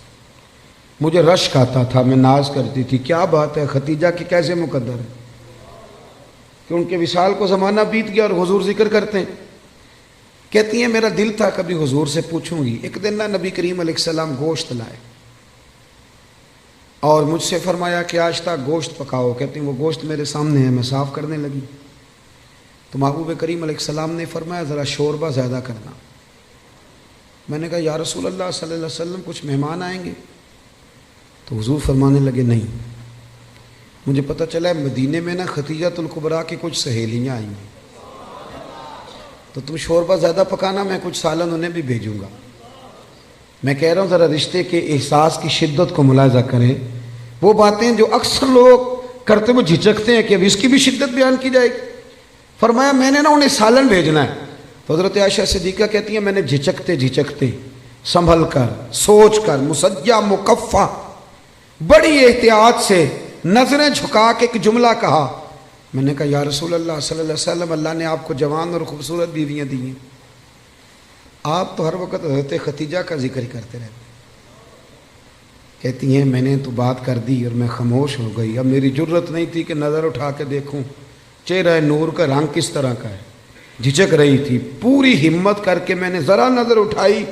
مجھے رشک آتا تھا، میں ناز کرتی تھی، کیا بات ہے، خدیجہ کی کیسے مقدر ہے کہ ان کے وصال کو زمانہ بیت گیا اور حضور ذکر کرتے ہیں۔ کہتی ہیں میرا دل تھا کبھی حضور سے پوچھوں گی۔ ایک دن نا نبی کریم علیہ السلام گوشت لائے اور مجھ سے فرمایا کہ آج تک گوشت پکاؤ۔ کہتی ہیں وہ گوشت میرے سامنے ہے، میں صاف کرنے لگی تو محبوب کریم علیہ السلام نے فرمایا ذرا شوربہ زیادہ کرنا۔ میں نے کہا یا رسول اللہ صلی اللہ علیہ وسلم کچھ مہمان آئیں گے؟ تو حضور فرمانے لگے نہیں، مجھے پتہ چلا ہے مدینے میں نا ختیجۃ الکبریٰ کی کچھ سہیلیاں آئی ہیں، تو تم شوربہ زیادہ پکانا، میں کچھ سالن انہیں بھی بھیجوں گا۔ میں کہہ رہا ہوں ذرا رشتے کے احساس کی شدت کو ملاحظہ کریں۔ وہ باتیں جو اکثر لوگ کرتے وہ جھجکتے ہیں کہ اب اس کی بھی شدت بیان کی جائے گی۔ فرمایا میں نے نا انہیں سالن بھیجنا ہے۔ تو حضرت عائشہ صدیقہ کہتی ہیں میں نے جھجکتے سنبھل کر، سوچ کر، مسجع مکفہ، بڑی احتیاط سے نظریں جھکا کے ایک جملہ کہا۔ میں نے کہا یا رسول اللہ صلی اللہ علیہ وسلم، اللہ نے آپ کو جوان اور خوبصورت بیویاں دی ہیں، آپ تو ہر وقت حضرت ختیجہ کا ذکر ہی کرتے رہتے۔ کہتی ہیں میں نے تو بات کر دی اور میں خاموش ہو گئی، اب میری جرت نہیں تھی کہ نظر اٹھا کے دیکھوں چہرہ نور کا رنگ کس طرح کا ہے، جھجک رہی تھی۔ پوری ہمت کر کے میں نے ذرا نظر اٹھائی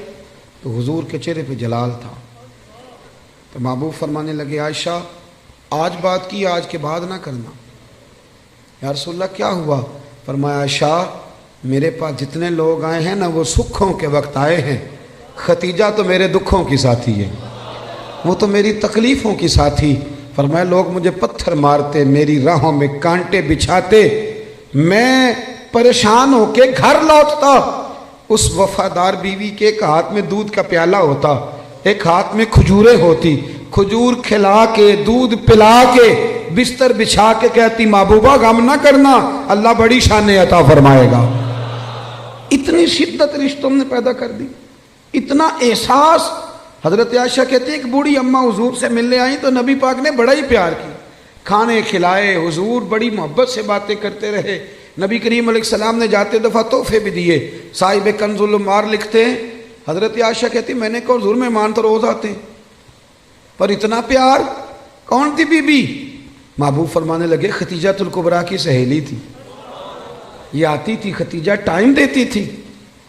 تو حضور کے چہرے پہ جلال تھا۔ تو محبوب فرمانے لگے عائشہ آج بات کی، آج کے بعد نہ کرنا۔ یا رسول اللہ کیا ہوا؟ فرمایا عائشہ میرے پاس جتنے لوگ آئے ہیں نا وہ سکھوں کے وقت آئے ہیں، ختیجہ تو میرے دکھوں کی ساتھی ہے، وہ تو میری تکلیفوں کی ساتھی۔ فرمایا لوگ مجھے پتھر مارتے، میری راہوں میں کانٹے بچھاتے، میں پریشان ہو کے گھر لوٹتا، اس وفادار بیوی کے ایک ہاتھ میں دودھ کا پیالہ ہوتا، ایک ہاتھ میں کھجوریں ہوتی، کھجور کھلا کے دودھ پلا کے بستر بچھا کے کہتی محبوبہ غم نہ کرنا، اللہ بڑی شان عطا فرمائے گا۔ اتنی شدت رشتوں نے پیدا کر دی، اتنا احساس۔ حضرت عائشہ کہتے ہیں ایک بوڑھی اماں حضور سے ملنے آئیں تو نبی پاک نے بڑا ہی پیار کی، کھانے کھلائے، حضور بڑی محبت سے باتیں کرتے رہے۔ نبی کریم علیہ السلام نے جاتے دفعہ تحفے بھی دیے۔ صاحب کنز العمار لکھتے ہیں حضرت عائشہ کہتی میں نے کہا حضور مہمان تو روز آتے ہیں، پر اتنا پیار؟ کون تھی بی بی؟ محبوب فرمانے لگے ختیجۃ الکبریٰ کی سہیلی تھی، یہ آتی تھی، ختیجہ ٹائم دیتی تھی۔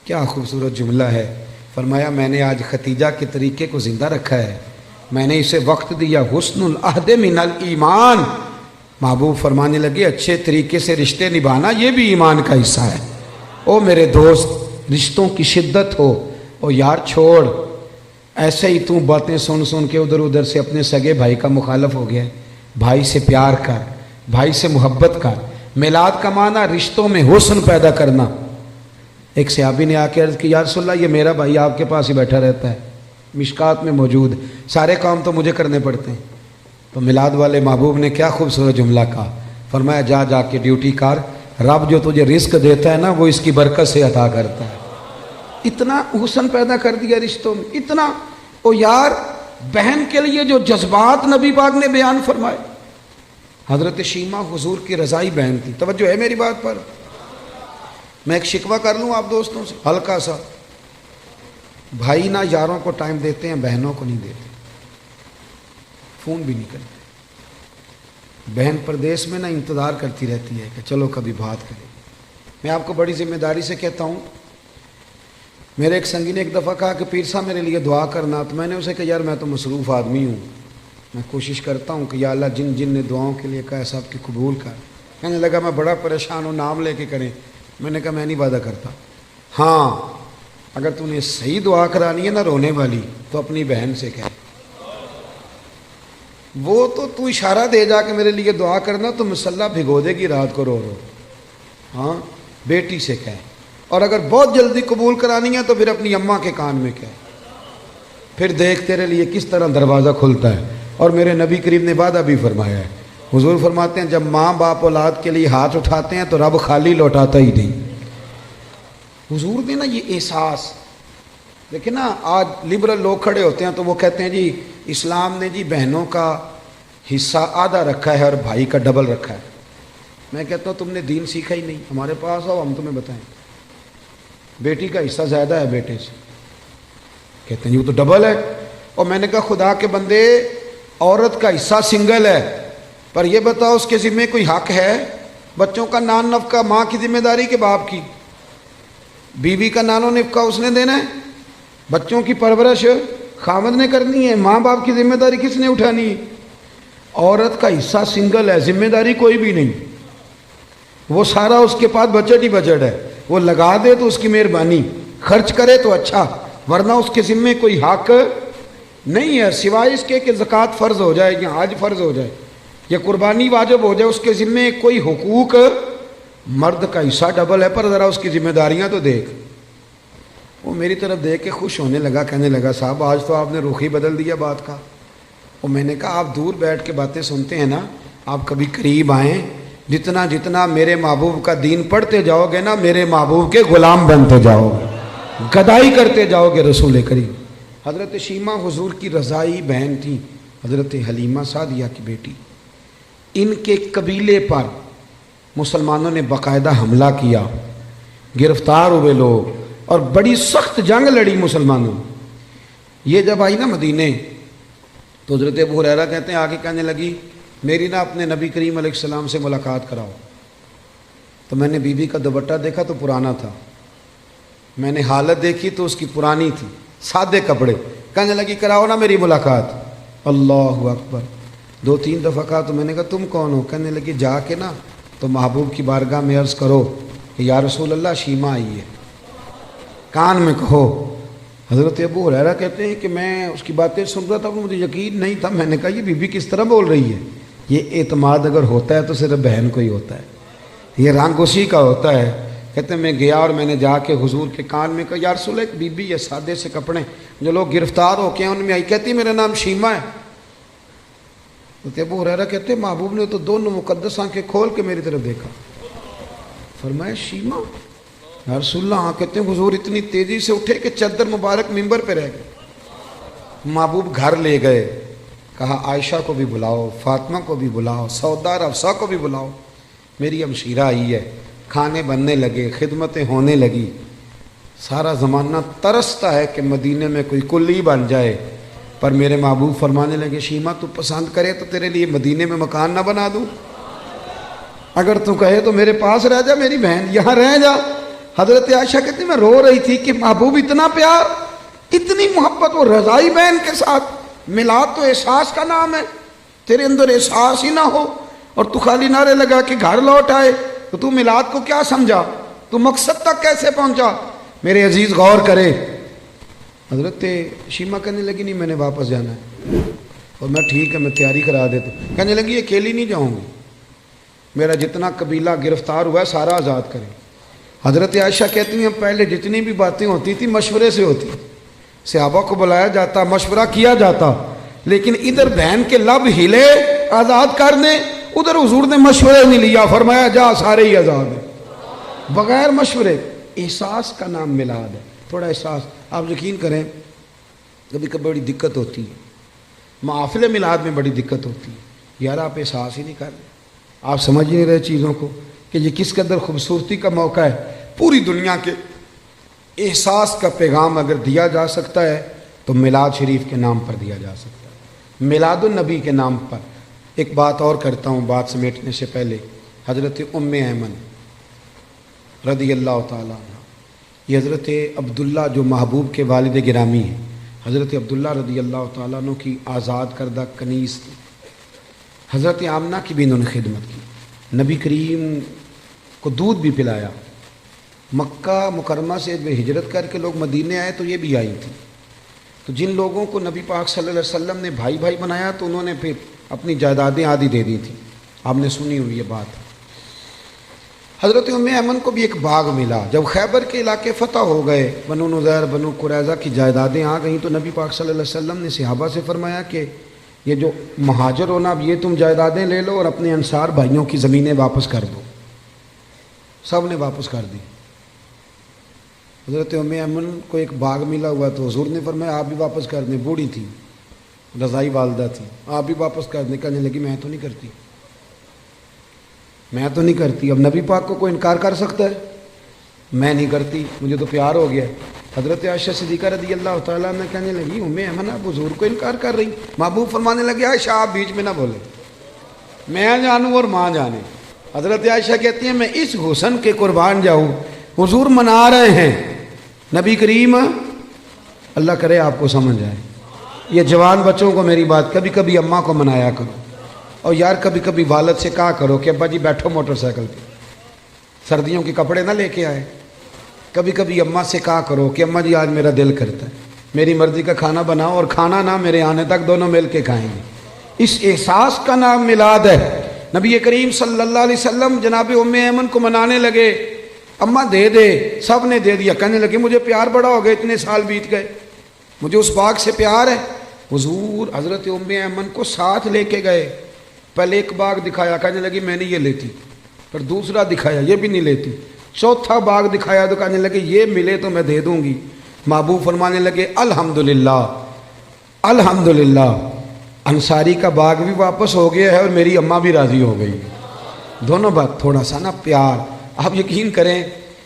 کیا خوبصورت جملہ ہے۔ فرمایا میں نے آج ختیجہ کے طریقے کو زندہ رکھا ہے، میں نے اسے وقت دیا، حسن العہد من الایمان۔ محبوب فرمانے لگے اچھے طریقے سے رشتے نبھانا یہ بھی ایمان کا حصہ ہے۔ او میرے دوست رشتوں کی شدت ہو، او یار چھوڑ، ایسے ہی تو باتیں سن کے ادھر سے اپنے سگے بھائی کا مخالف ہو گیا۔ بھائی سے پیار کر، بھائی سے محبت کر۔ میلاد کا معنی رشتوں میں حسن پیدا کرنا۔ ایک صحابی نے آ کے عرض کی یا رسول اللہ یہ میرا بھائی آپ کے پاس ہی بیٹھا رہتا ہے، مشکات میں موجود، سارے کام تو مجھے کرنے پڑتے ہیں۔ تو میلاد والے محبوب نے کیا خوبصورت جملہ کہا، فرمایا جا کے ڈیوٹی کر، رب جو تجھے رزق دیتا ہے نا وہ اس کی برکت سے عطا کرتا ہے۔ اتنا حسن پیدا کر دیا رشتوں میں، اتنا۔ او یار بہن کے لیے جو جذبات نبی پاک نے بیان فرمائے۔ حضرت شیمہ حضور کی رضائی بہن تھی، توجہ ہے میری بات پر؟ میں ایک شکوہ کر لوں آپ دوستوں سے ہلکا سا، بھائی نہ یاروں کو ٹائم دیتے ہیں، بہنوں کو نہیں دیتے، فون بھی نہیں کرتے۔ بہن پردیس میں نہ انتظار کرتی رہتی ہے کہ چلو کبھی بات کریں۔ میں آپ کو بڑی ذمہ داری سے کہتا ہوں، میرے ایک سنگی نے ایک دفعہ کہا کہ پیر صاحب میرے لیے دعا کرنا، تو میں نے اسے کہا یار میں تو مصروف آدمی ہوں، میں کوشش کرتا ہوں کہ یا اللہ جن نے دعاؤں کے لیے کہا سب کی قبول کر۔ کہنے لگا میں بڑا پریشان ہوں، نام لے کے کریں۔ میں نے کہا میں نہیں وعدہ کرتا، ہاں اگر تو نے صحیح دعا کرانی ہے نا رونے والی تو اپنی بہن سے کہے، وہ تو اشارہ دے جا کے میرے لیے دعا کرنا تو مسلح بھگو دے گی رات کو رو رو۔ ہاں بیٹی سے کہے، اور اگر بہت جلدی قبول کرانی ہے تو پھر اپنی اماں کے کان میں کہے، پھر دیکھ تیرے لیے کس طرح دروازہ کھلتا ہے۔ اور میرے نبی کریم نے وعدہ بھی فرمایا ہے، حضور فرماتے ہیں جب ماں باپ اولاد کے لیے ہاتھ اٹھاتے ہیں تو رب خالی لوٹاتا ہی نہیں۔ حضور نے نا یہ احساس دیکھیں نا، آج لبرل لوگ کھڑے ہوتے ہیں تو وہ کہتے ہیں جی اسلام نے جی بہنوں کا حصہ آدھا رکھا ہے اور بھائی کا ڈبل رکھا ہے۔ میں کہتا ہوں تم نے دین سیکھا ہی نہیں، ہمارے پاس آؤ ہم تمہیں بتائیں۔ بیٹی کا حصہ زیادہ ہے بیٹے سے، کہتے ہیں جی وہ تو ڈبل ہے۔ اور میں نے کہا خدا کے بندے عورت کا حصہ سنگل ہے، پر یہ بتاؤ اس کے ذمہ کوئی حق ہے؟ بچوں کا نان نفقہ ماں کی ذمہ داری کہ باپ کی؟ بیوی کا نان و نفقہ اس نے دینا ہے، بچوں کی پرورش خاوند نے کرنی ہے، ماں باپ کی ذمہ داری کس نے اٹھانی ہے؟ عورت کا حصہ سنگل ہے، ذمہ داری کوئی بھی نہیں، وہ سارا اس کے پاس بجٹ ہی بجٹ ہے، وہ لگا دے تو اس کی مہربانی، خرچ کرے تو اچھا، ورنہ اس کے ذمہ کوئی حق نہیں ہے سوائے اس کے کہ زکوٰۃ فرض ہو جائے یا حج فرض ہو جائے یا قربانی واجب ہو جائے، اس کے ذمے کوئی حقوق، مرد کا حصہ ڈبل ہے، پر ذرا اس کی ذمہ داریاں تو دیکھ۔ وہ میری طرف دیکھ کے خوش ہونے لگا، کہنے لگا صاحب آج تو آپ نے رخ ہی بدل دیا بات کا۔ اور میں نے کہا آپ دور بیٹھ کے باتیں سنتے ہیں نا، آپ کبھی قریب آئیں، جتنا جتنا میرے محبوب کا دین پڑھتے جاؤ گے نا، میرے محبوب کے غلام بنتے جاؤ گے، گدائی کرتے جاؤ گے رسول کریم۔ حضرت شیمہ حضور کی رضائی بہن تھی، حضرت حلیمہ سعدیہ کی بیٹی۔ ان کے قبیلے پر مسلمانوں نے باقاعدہ حملہ کیا، گرفتار ہوئے لوگ، اور بڑی سخت جنگ لڑی مسلمانوں۔ یہ جب آئی نا مدینے تو حضرت ابو ہریرہ کہتے ہیں آگے کہنے لگی میری نا اپنے نبی کریم علیہ السلام سے ملاقات کراؤ۔ تو میں نے بی بی کا دوپٹہ دیکھا تو پرانا تھا، میں نے حالت دیکھی تو اس کی پرانی تھی، سادے کپڑے۔ کہنے لگی کراؤ نا میری ملاقات۔ اللہ اکبر، 2-3 دفعہ کہا تو میں نے کہا تم کون ہو؟ کہنے لگی جا کے نا تو محبوب کی بارگاہ میں عرض کرو کہ یا رسول اللہ شیمہ آئی ہے، کان میں کہو۔ حضرت ابو ہریرہ کہتے ہیں کہ میں اس کی باتیں سن رہا تھا، مجھے یقین نہیں تھا۔ میں نے کہا یہ بی بی کس طرح بول رہی ہے؟ یہ اعتماد اگر ہوتا ہے تو صرف بہن کو ہی ہوتا ہے، یہ رنگ اسی کا ہوتا ہے۔ کہتے ہیں میں گیا اور میں نے جا کے حضور کے کان میں کہا یا رسول اللہ ایک بی بی ہے سادے سے کپڑے، جو لوگ گرفتار ہو کے ہیں ان میں آئی، کہتی میرا نام شیمہ ہے۔ حضرت ابو ہریرہ کہتے ہیں محبوب نے تو دونوں مقدس آنکھیں کھول کے میری طرف دیکھا، فرمایا شیمہ؟ یا رسول اللہ ہاں۔ کہتے ہیں حضور اتنی تیزی سے اٹھے کہ چادر مبارک منبر پہ رہ گئے۔ محبوب گھر لے گئے، کہا عائشہ کو بھی بلاؤ، فاطمہ کو بھی بلاؤ، سودا اور حفصہ کو بھی بلاؤ، میری ہمشیرہ آئی ہے۔ کھانے بننے لگے، خدمتیں ہونے لگی۔ سارا زمانہ ترستا ہے کہ مدینے میں کوئی کلی بن جائے، پر میرے محبوب فرمانے لگے شیمہ تو پسند کرے تو تیرے لیے مدینے میں مکان نہ بنا دوں، اگر تو کہے تو میرے پاس رہ جا میری بہن، یہاں رہ جا۔ حضرت عائشہ کہتی میں رو رہی تھی کہ محبوب اتنا پیار، اتنی محبت، وہ رضائی بہن کے ساتھ۔ میلاد تو احساس کا نام ہے، تیرے اندر احساس ہی نہ ہو اور تو خالی نعرے لگا کہ گھر لوٹ آئے، تو میلاد کو کیا سمجھا؟ تو مقصد تک کیسے پہنچا؟ میرے عزیز غور کرے۔ حضرت شیمہ کہنے لگی نہیں میں نے واپس جانا ہے، اور میں ٹھیک ہے میں تیاری کرا دیتا ہوں۔ کہنے لگی اکیلی نہیں جاؤں گی، میرا جتنا قبیلہ گرفتار ہوا ہے سارا آزاد کریں۔ حضرت عائشہ کہتی ہیں پہلے جتنی بھی باتیں ہوتی تھی مشورے سے ہوتی، صحابہ کو بلایا جاتا، مشورہ کیا جاتا، لیکن ادھر بہن کے لب ہلے آزاد کرنے، ادھر حضور نے مشورے نہیں لیا، فرمایا جا سارے ہی آزاد ہیں بغیر مشورے۔ احساس کا نام میلاد ہے، تھوڑا احساس۔ آپ یقین کریں کبھی کبھی بڑی دقت ہوتی ہے، محافل میلاد میں بڑی دقت ہوتی ہے، یار آپ احساس ہی نہیں کر رہے، آپ سمجھ نہیں رہے چیزوں کو کہ یہ کس قدر خوبصورتی کا موقع ہے۔ پوری دنیا کے احساس کا پیغام اگر دیا جا سکتا ہے تو میلاد شریف کے نام پر دیا جا سکتا ہے، میلاد النبی کے نام پر۔ ایک بات اور کرتا ہوں بات سمیٹنے سے پہلے، حضرت ام ایمن رضی اللہ تعالیٰ عنہ، یہ حضرت عبداللہ جو محبوب کے والد گرامی ہیں، حضرت عبداللہ رضی اللہ تعالیٰ عنہ کی آزاد کردہ کنیز تھی۔ حضرت آمنہ کی بھی انہوں نے خدمت کی، نبی کریم کو دودھ بھی پلایا۔ مکہ مکرمہ سے جب ہجرت کر کے لوگ مدینے آئے تو یہ بھی آئی تھی، تو جن لوگوں کو نبی پاک صلی اللہ علیہ وسلم نے بھائی بھائی بنایا تو انہوں نے پھر اپنی جائیدادیں آدھی دے دی تھیں، آپ نے سنی ہوئی یہ بات۔ حضرت ام ایمن کو بھی ایک باغ ملا، جب خیبر کے علاقے فتح ہو گئے، بنو نذیر بنو قریظہ کی جائیدادیں آ گئیں، تو نبی پاک صلی اللہ علیہ وسلم نے صحابہ سے فرمایا کہ یہ جو مہاجر ہونا اب یہ تم جائیدادیں لے لو اور اپنے انصار بھائیوں کی زمینیں واپس کر دو۔ سب نے واپس کر دی۔ حضرت ام ایمن کو ایک باغ ملا ہوا تو حضور نے فرمایا آپ بھی واپس کر دیں، بوڑھی تھی، رضائی والدہ تھی، آپ بھی واپس کر دیں۔ کہنے لگی میں تو نہیں کرتی، میں تو نہیں کرتی۔ اب نبی پاک کو کوئی انکار کر سکتا ہے؟ میں نہیں کرتی، مجھے تو پیار ہو گیا۔ حضرت عائشہ صدیقہ رضی اللہ تعالیٰ عنہ کہنے لگی ام ایمن آپ حضور کو انکار کر رہی؟ محبوب فرمانے لگے عائشہ آپ بیچ میں نہ بولے، میں جانوں اور ماں جانے۔ حضرت عائشہ کہتی ہیں میں اس حسن کے قربان جاؤں، حضور منا رہے ہیں، نبی کریم اللہ کرے آپ کو سمجھ آئے۔ یہ جوان بچوں کو میری بات، کبھی کبھی اماں کو منایا کرو، اور یار کبھی کبھی والد سے کہا کرو کہ ابا جی بیٹھو موٹر سائیکل پہ، سردیوں کے کپڑے نہ لے کے آئے۔ کبھی کبھی اماں سے کہا کرو کہ اماں جی آج میرا دل کرتا ہے، میری مرضی کا کھانا بناؤ اور کھانا نہ میرے آنے تک دونوں مل کے کھائیں گے۔ اس احساس کا نام میلاد ہے۔ نبی کریم صلی اللہ علیہ وسلم جناب ام ایمن کو منانے لگے، اماں دے دے، سب نے دے دیا، کہنے لگے مجھے پیار بڑا ہو گیا، اتنے سال بیت گئے، مجھے اس باغ سے پیار ہے۔ حضور حضرت ام ایمن کو ساتھ لے کے گئے، پہلے ایک باغ دکھایا، کہنے لگی میں نہیں یہ لیتی، پھر دوسرا دکھایا، یہ بھی نہیں لیتی، چوتھا باغ دکھایا تو کہنے لگے یہ ملے تو میں دے دوں گی۔ محبوب فرمانے لگے الحمدللہ الحمدللہ، انصاری کا باغ بھی واپس ہو گیا ہے اور میری اماں بھی راضی ہو گئی۔ دونوں بات تھوڑا سا نا پیار۔ آپ یقین کریں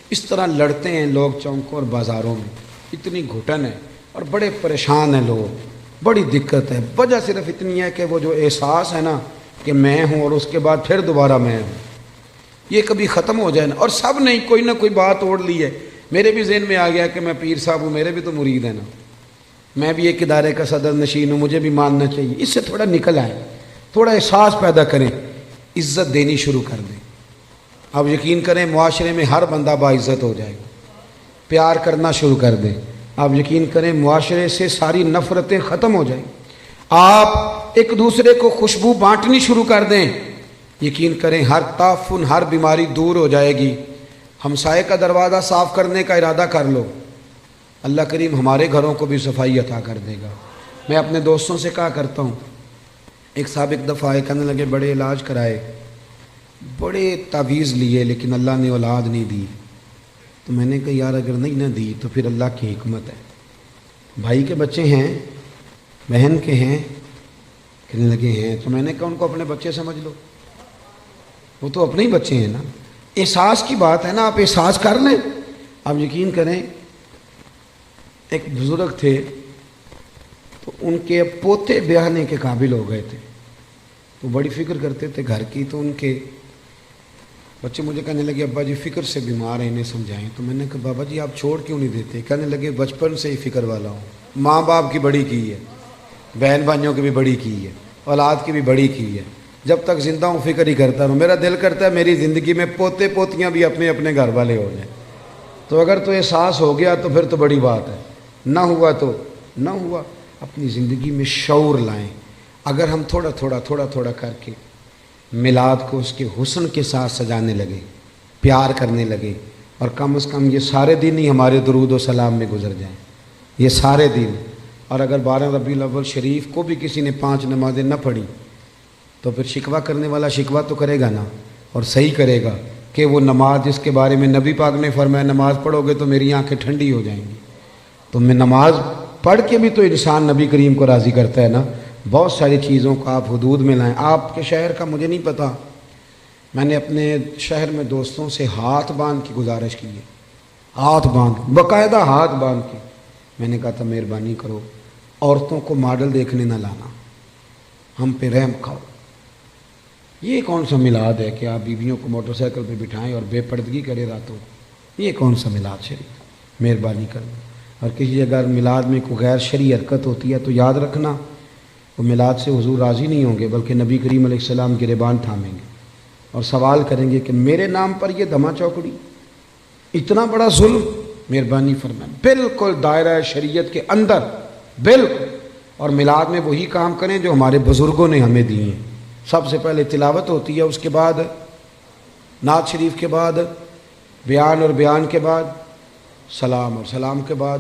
اس طرح لڑتے ہیں لوگ چوکوں اور بازاروں میں، اتنی گھٹن ہے اور بڑے پریشان ہیں لوگ، بڑی دقت ہے۔ وجہ صرف اتنی ہے کہ وہ جو احساس ہے نا کہ میں ہوں اور اس کے بعد پھر دوبارہ میں ہوں، یہ کبھی ختم ہو جائے نا۔ اور سب نے کوئی نہ کوئی بات اوڑھ لی ہے۔ میرے بھی ذہن میں آ گیا کہ میں پیر صاحب ہوں، میرے بھی تو مرید ہیں نا، میں بھی ایک ادارے کا صدر نشین ہوں، مجھے بھی ماننا چاہیے۔ اس سے تھوڑا نکل آئے، تھوڑا احساس پیدا کریں، عزت دینی شروع کر دیں۔ اب یقین کریں معاشرے میں ہر بندہ باعزت ہو جائے گا، پیار کرنا شروع کر دیں۔ آپ یقین کریں معاشرے سے ساری نفرتیں ختم ہو جائیں۔ آپ ایک دوسرے کو خوشبو بانٹنی شروع کر دیں، یقین کریں ہر تعفن، ہر بیماری دور ہو جائے گی۔ ہمسائے کا دروازہ صاف کرنے کا ارادہ کر لو، اللہ کریم ہمارے گھروں کو بھی صفائی عطا کر دے گا۔ میں اپنے دوستوں سے کہا کرتا ہوں، ایک صاحب ایک دفعہ آئے، کہنے لگے بڑے علاج کرائے، بڑے تعویذ لیے، لیکن اللہ نے اولاد نہیں دی۔ تو میں نے کہا یار اگر نہیں نہ دی تو پھر اللہ کی حکمت ہے، بھائی کے بچے ہیں، بہن کے ہیں، کہنے لگے ہیں۔ تو میں نے کہا ان کو اپنے بچے سمجھ لو، وہ تو اپنے ہی بچے ہیں نا۔ احساس کی بات ہے نا، آپ احساس کر لیں۔ آپ یقین کریں ایک بزرگ تھے تو ان کے پوتے بیاہنے کے قابل ہو گئے تھے، تو بڑی فکر کرتے تھے گھر کی، تو ان کے بچے مجھے کہنے لگے ابا جی فکر سے بیمار ہیں، انہیں سمجھائیں۔ تو میں نے کہا بابا جی آپ چھوڑ کیوں نہیں دیتے؟ کہنے لگے بچپن سے ہی فکر والا ہوں، ماں باپ کی بڑی کی ہے، بہن بھائیوں کی بھی بڑی کی ہے، اولاد کی بھی بڑی کی ہے، جب تک زندہ ہوں فکر ہی کرتا رہوں۔ میرا دل کرتا ہے میری زندگی میں پوتے پوتیاں بھی اپنے اپنے گھر والے ہو جائیں۔ تو اگر تو احساس ہو گیا تو پھر تو بڑی بات ہے، نہ ہوا تو نہ ہوا۔ اپنی زندگی میں شعور لائیں۔ اگر ہم تھوڑا تھوڑا کر کے میلاد کو اس کے حسن کے ساتھ سجانے لگے، پیار کرنے لگے، اور کم از کم یہ سارے دن ہی ہمارے درود و سلام میں گزر جائیں، یہ سارے دن۔ اور اگر 12 ربیع الاول شریف کو بھی کسی نے 5 نمازیں نہ پڑھی تو پھر شکوہ کرنے والا شکوہ تو کرے گا نا، اور صحیح کرے گا کہ وہ نماز جس کے بارے میں نبی پاک نے فرمایا نماز پڑھو گے تو میری آنکھیں ٹھنڈی ہو جائیں گی، تو میں نماز پڑھ کے بھی تو انسان نبی کریم کو راضی کرتا ہے نا۔ بہت ساری چیزوں کو آپ حدود میں لائیں۔ آپ کے شہر کا مجھے نہیں پتہ، میں نے اپنے شہر میں دوستوں سے ہاتھ باندھ کی گزارش کی ہے، ہاتھ باندھ، باقاعدہ ہاتھ باندھ کی۔ میں نے کہا تھا مہربانی کرو عورتوں کو ماڈل دیکھنے نہ لانا، ہم پہ رحم کھاؤ۔ یہ کون سا میلاد ہے کہ آپ بیویوں کو موٹر سائیکل پہ بٹھائیں اور بے پردگی کرے راتوں؟ یہ کون سا میلاد شریف؟ مہربانی کرنا۔ اور کسی جگہ میلاد میں کوئی غیر شرعی حرکت ہوتی ہے تو یاد رکھنا وہ میلاد سے حضور راضی نہیں ہوں گے، بلکہ نبی کریم علیہ السلام گریبان تھامیں گے اور سوال کریں گے کہ میرے نام پر یہ دھما چوکڑی، اتنا بڑا ظلم، مہربانی فرمائیں۔ بالکل دائرہ شریعت کے اندر، بالکل۔ اور میلاد میں وہی کام کریں جو ہمارے بزرگوں نے ہمیں دیے ہیں۔ سب سے پہلے تلاوت ہوتی ہے، اس کے بعد نعت شریف کے بعد بیان، اور بیان کے بعد سلام، اور سلام کے بعد،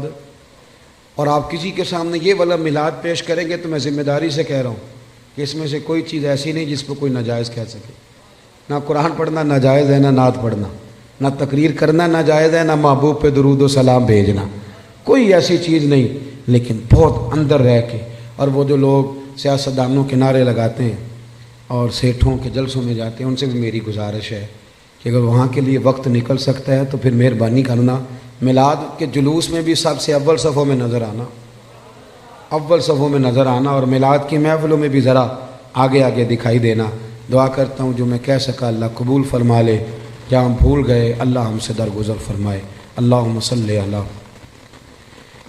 اور آپ کسی کے سامنے یہ والا میلاد پیش کریں گے تو میں ذمہ داری سے کہہ رہا ہوں کہ اس میں سے کوئی چیز ایسی نہیں جس پہ کوئی ناجائز کہہ سکے۔ نہ قرآن پڑھنا ناجائز ہے، نہ نعت پڑھنا، نہ تقریر کرنا ناجائز ہے، نہ محبوب پہ درود و سلام بھیجنا، کوئی ایسی چیز نہیں۔ لیکن بہت اندر رہ کے، اور وہ جو لوگ سیاستدانوں کے نعرے لگاتے ہیں اور سیٹھوں کے جلسوں میں جاتے ہیں، ان سے بھی میری گزارش ہے کہ اگر وہاں کے لیے وقت نکل سکتا ہے تو پھر مہربانی کرنا میلاد کے جلوس میں بھی سب سے اول صفوں میں نظر آنا، اول صفوں میں نظر آنا، اور میلاد کی محفلوں میں بھی ذرا آگے آگے دکھائی دینا۔ دعا کرتا ہوں جو میں کہہ سکا اللہ قبول فرما لے، جہاں ہم بھول گئے اللہ ہم سے درگزر فرمائے۔ اللہم صلی علی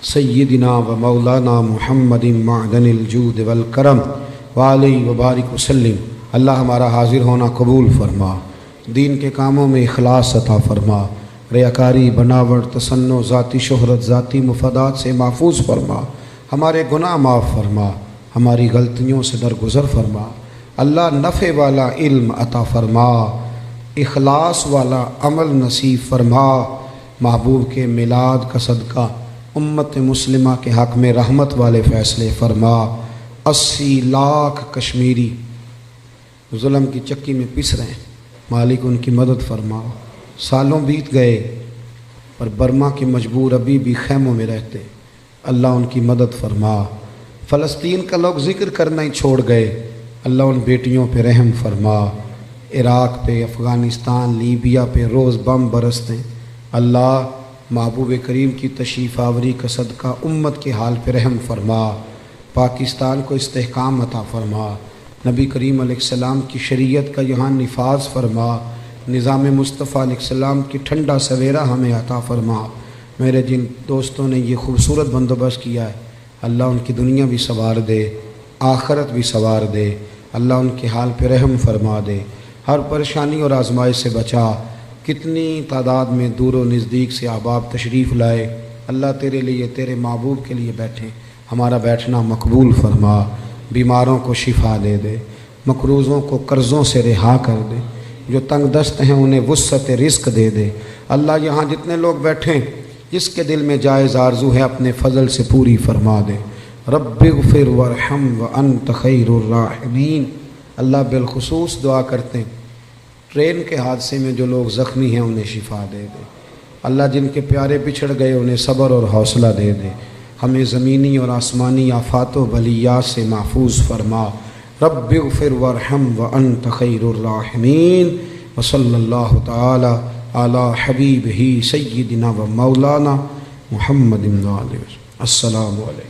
سیدنا و مولانا محمد معدن الجود والکرم وعلیہ وبارک وسلم۔ اللہ ہمارا حاضر ہونا قبول فرما، دین کے کاموں میں اخلاص عطا فرما، ریاکاری، بناوٹ، تصنع، ذاتی شہرت، ذاتی مفادات سے محفوظ فرما، ہمارے گناہ معاف فرما، ہماری غلطیوں سے درگزر فرما۔ اللہ نفع والا علم عطا فرما، اخلاص والا عمل نصیب فرما، محبوب کے میلاد کا صدقہ امت مسلمہ کے حق میں رحمت والے فیصلے فرما۔ 80 لاکھ کشمیری ظلم کی چکی میں پس رہے ہیں، مالک ان کی مدد فرما۔ سالوں بیت گئے پر برما کے مجبور ابھی بھی خیموں میں رہتے، اللہ ان کی مدد فرما۔ فلسطین کا لوگ ذکر کرنا ہی چھوڑ گئے، اللہ ان بیٹیوں پہ رحم فرما۔ عراق پہ، افغانستان، لیبیا پہ روز بم برستے، اللہ محبوب کریم کی تشریف آوری کا صدقہ امت کے حال پہ رحم فرما۔ پاکستان کو استحکام عطا فرما، نبی کریم علیہ السلام کی شریعت کا یہاں نفاذ فرما، نظام مصطفیٰ علیہ السلام کی ٹھنڈا سویرا ہمیں عطا فرما۔ میرے جن دوستوں نے یہ خوبصورت بندوبست کیا ہے، اللہ ان کی دنیا بھی سنوار دے، آخرت بھی سنوار دے، اللہ ان کے حال پہ رحم فرما دے، ہر پریشانی اور آزمائش سے بچا۔ کتنی تعداد میں دور و نزدیک سے احباب تشریف لائے، اللہ تیرے لیے، تیرے محبوب کے لیے بیٹھے، ہمارا بیٹھنا مقبول فرما۔ بیماروں کو شفا دے دے، مقروضوں کو قرضوں سے رہا کر دے، جو تنگ دست ہیں انہیں وسعت رزق دے دے۔ اللہ یہاں جتنے لوگ بیٹھیں، جس کے دل میں جائز آرزو ہے اپنے فضل سے پوری فرما دے۔ رب اغفر وارحم وانت خیر الراحمین۔ اللہ بالخصوص دعا کرتے ہیں ٹرین کے حادثے میں جو لوگ زخمی ہیں انہیں شفا دے دے، اللہ جن کے پیارے بچھڑ گئے انہیں صبر اور حوصلہ دے دے، ہمیں زمینی اور آسمانی آفات و بلیات سے محفوظ فرما۔ رب اغفر وارحم وانت خیر الراحمین، وصلی اللہ تعالی علی حبیبہ سیدنا و مولانا محمد۔ السلام علیکم۔